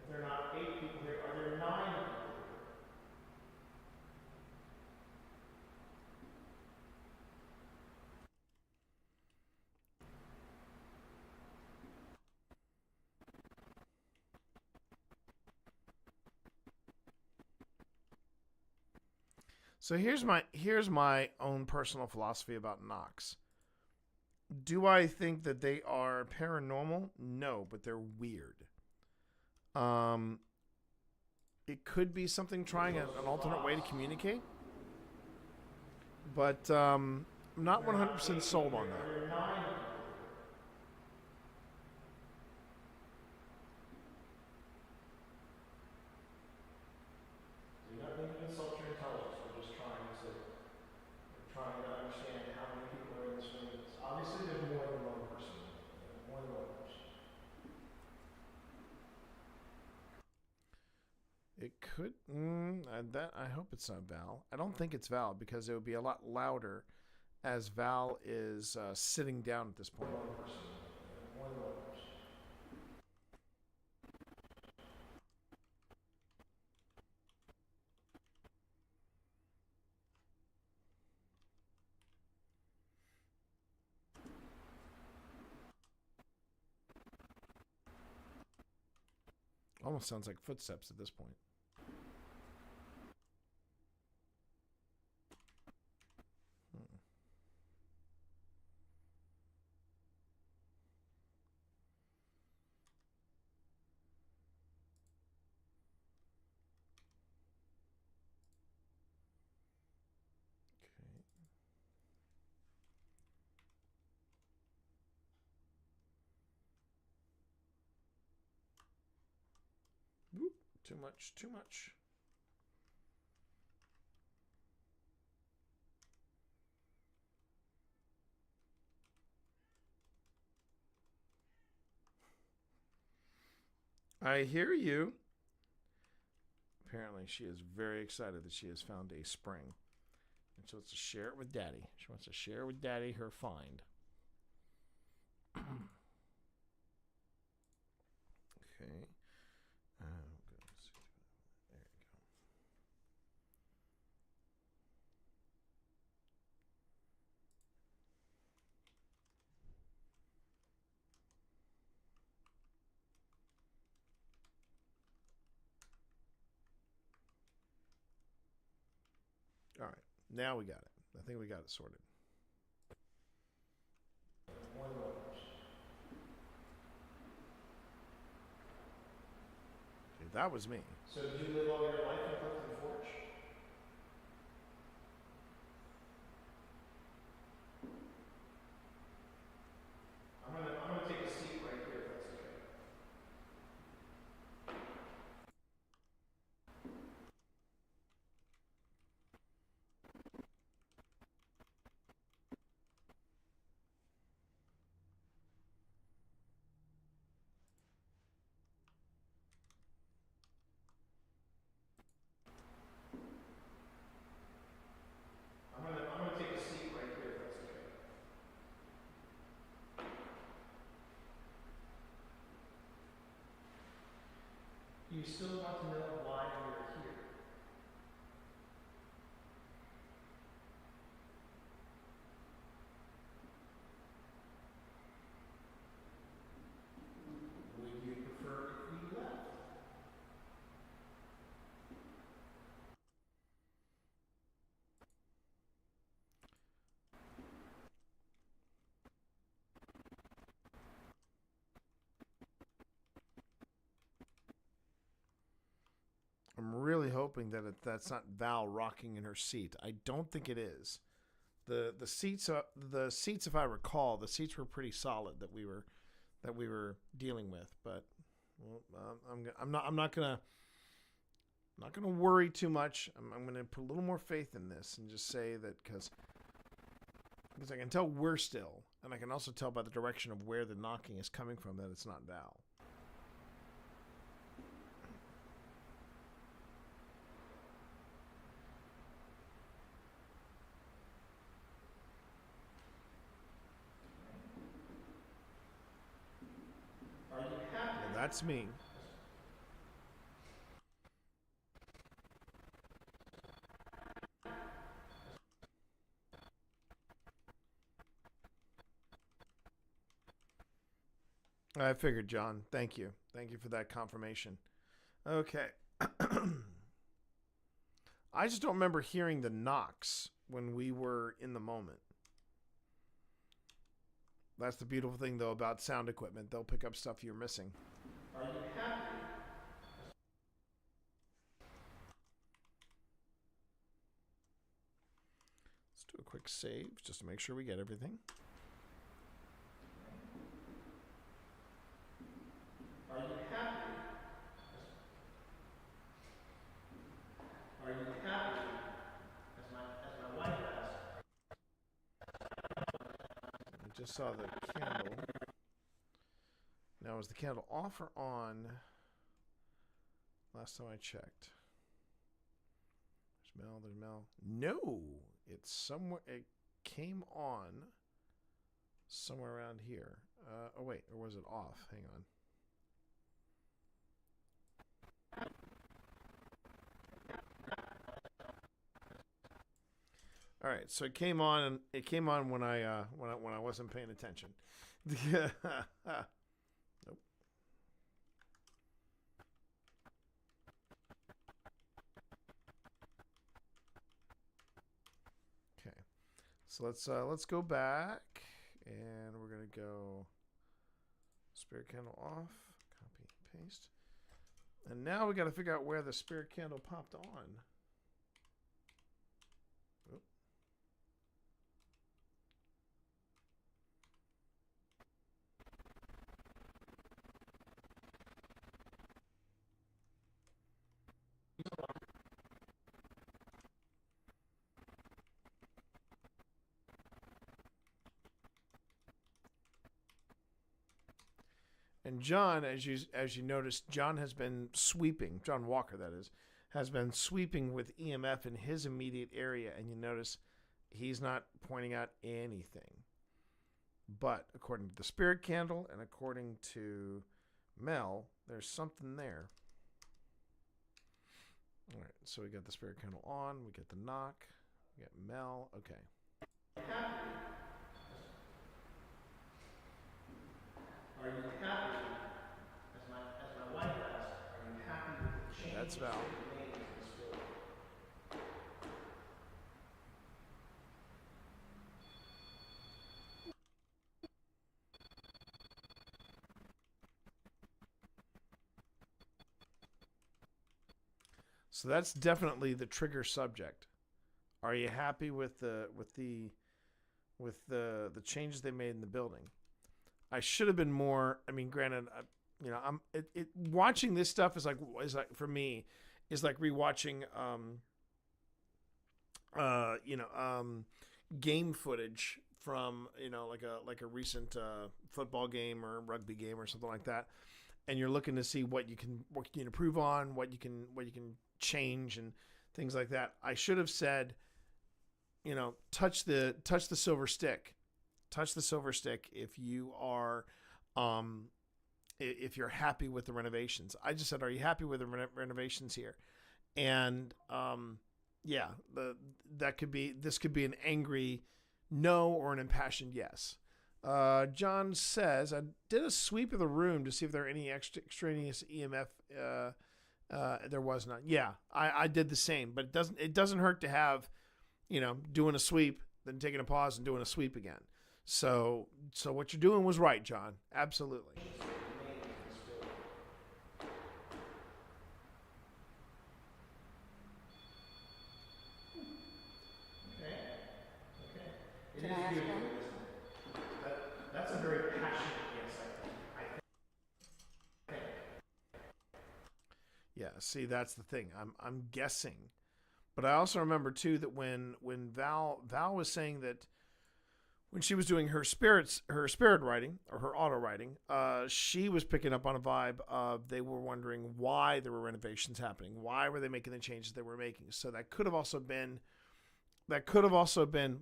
If there are not 8 people here, are there 9 people here? So here's my own personal philosophy about knocks. Do I think that they are paranormal? No, but they're weird. It could be something trying an alternate way to communicate, but I'm not 100% sold on that. We're not going to insult your intelligence. We're just trying to understand how many people are in this room. Obviously, there's more than one person. More than one person. It could. I hope it's not Val. I don't think it's Val, because it would be a lot louder, as Val is sitting down at this point. One person. More than one person. Almost sounds like footsteps at this point. Okay. Whoop, too much, too much. I hear you. Apparently, she is very excited that she has found a spring. And she wants to share it with Daddy. She wants to share with Daddy her find. Okay. There you go. Now we got it. I think we got it sorted. Okay, that was me. So did you live all your life in Clifton Forge? I'm gonna take a seat right here if that's okay. I'm gonna take a seat right here if that's okay. You still want to know why we're here? Would you prefer if we left? I'm really hoping that that's not Val rocking in her seat. I don't think it is. The seats, if I recall, the seats were pretty solid that we were dealing with. But well, I'm not gonna worry too much. I'm gonna put a little more faith in this and just say that because I can tell we're still, and I can also tell by the direction of where the knocking is coming from that it's not Val. Are you happy? Well, that's me. I figured, John. Thank you. Thank you for that confirmation. Okay. I just don't remember hearing the knocks when we were in the moment. That's the beautiful thing, though, about sound equipment. They'll pick up stuff you're missing. Are you happy? Let's do a quick save just to make sure we get everything. Are you happy? Are you happy? As my wife asked. I just saw the candle. Now, is the candle off or on? Last time I checked. There's Mel. There's Mel. No, it's somewhere. It came on somewhere around here. Oh wait, or was it off? Hang on. All right, so it came on, and it came on when I wasn't paying attention. Nope. Okay, so let's go back, and we're gonna go spirit candle off, copy, paste, and now we got to figure out where the spirit candle popped on. And John, as you noticed, John has been sweeping. John Walker, that is, has been sweeping with EMF in his immediate area, and you notice he's not pointing out anything. But according to the spirit candle and according to Mel, there's something there. All right, so we got the spirit candle on, we get the knock, we got Mel. Okay. Are you happy? As my wife asked, are you happy with the change That's Val. that you made in this building? So that's definitely the trigger subject. Are you happy with the changes they made in the building? I should have been more. I mean, granted, watching this stuff is like for me is like rewatching game footage from like a recent football game or rugby game or something like that, and you're looking to see what you can improve on, what you can change and things like that. I should have said, touch the silver stick. Touch the silver stick if you are if you're happy with the renovations. I just said, are you happy with the renovations here? And this could be an angry no or an impassioned yes. John says, I did a sweep of the room to see if there are any extraneous EMF. There was none. Yeah, I did the same, but it doesn't hurt to have, doing a sweep, then taking a pause and doing a sweep again. So what you're doing was right, John. Absolutely. Can I ask one? That's a very passionate yes, I think. Yeah, see, that's the thing. I'm guessing. But I also remember too that when Val was saying that when she was doing her spirit writing or her auto writing, she was picking up on a vibe of they were wondering why there were renovations happening. Why were they making the changes they were making? So that could have also been,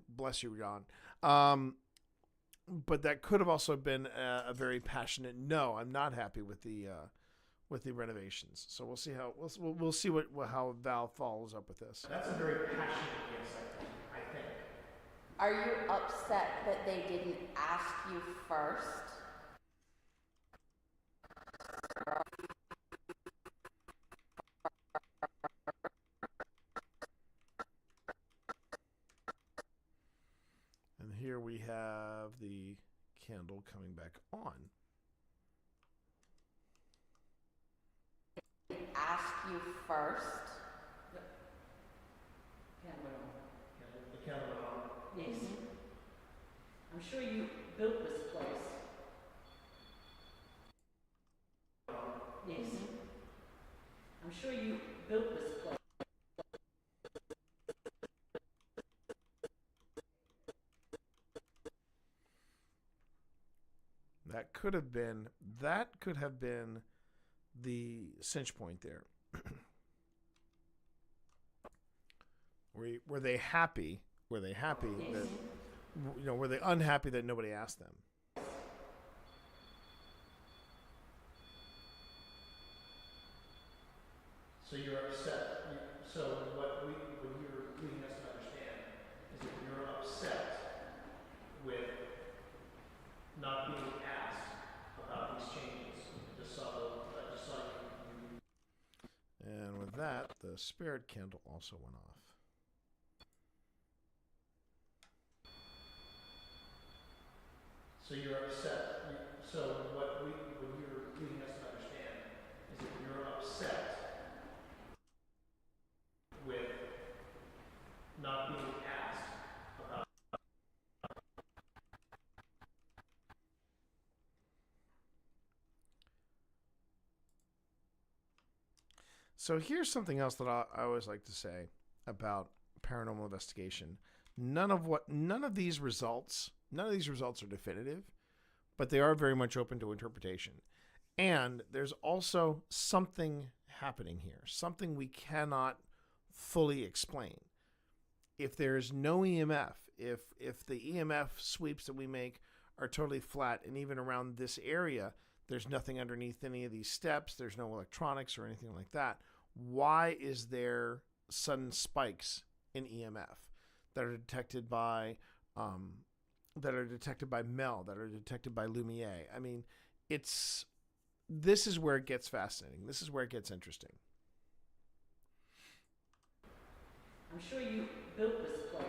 bless you, John. But that could have also been a very passionate no. I'm not happy with the renovations. So we'll see we'll see how Val follows up with this. That's a very passionate yes, I think. Are you upset that they didn't ask you first? And here we have the candle coming back on. Ask you first? The candle on. Yes. I'm sure you built this place. Yes. I'm sure you built this place. That could have been the cinch point there. Were they happy? Were they happy that, were they unhappy that nobody asked them? So you're upset. So what you're leading us to understand is that you're upset with not being asked about these changes. Just saw you. And with that, the spirit candle also went off. So you're upset. So what you're leading us to understand is that you're upset with not being asked about. So here's something else that I always like to say about paranormal investigation. None of these results are definitive, but they are very much open to interpretation. And there's also something happening here, something we cannot fully explain. If there's no EMF, if the EMF sweeps that we make are totally flat, and even around this area, there's nothing underneath any of these steps, there's no electronics or anything like that, why is there sudden spikes in EMF that are detected by Mel, that are detected by Lumiere? I mean, this is where it gets fascinating. This is where it gets interesting. I'm sure you built this place.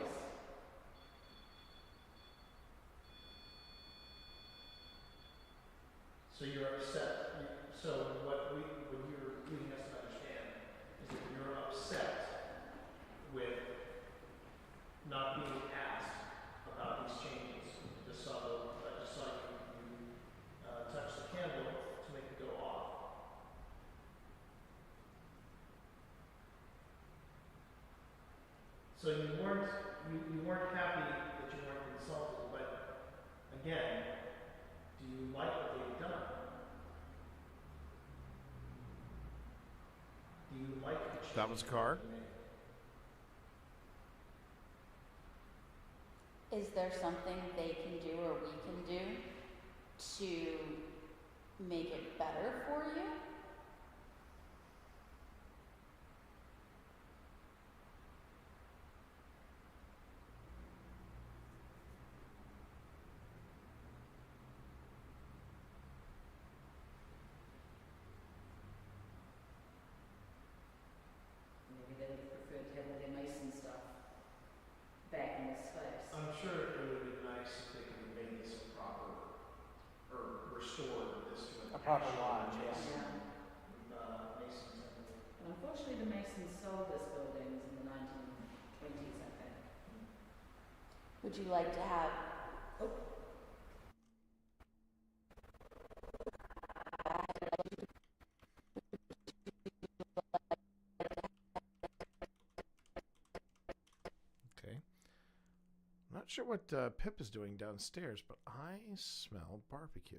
So you're upset. So what you're leading us to understand is that you're upset Again, do you like what they've done? Do you like the change That was a car? they made? Is there something they can do or we can do to make it better for you? Maybe they would prefer to have all their Mason stuff back in this space. I'm sure it would be nice if they could make this a proper, or restore this to A proper lodge, yeah. Mason temple. But unfortunately, the Masons sold this building in the 1920s, I think. Would you like to have Okay. I'm not sure what Pip is doing downstairs, but I smell barbecue.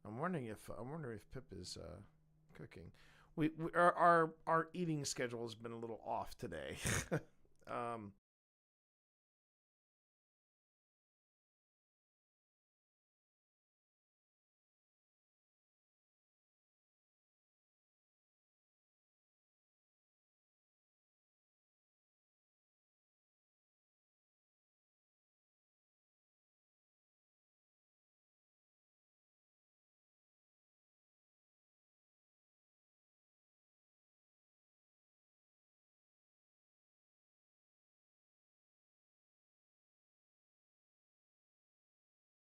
I'm wondering if Pip is cooking. Our eating schedule has been a little off today.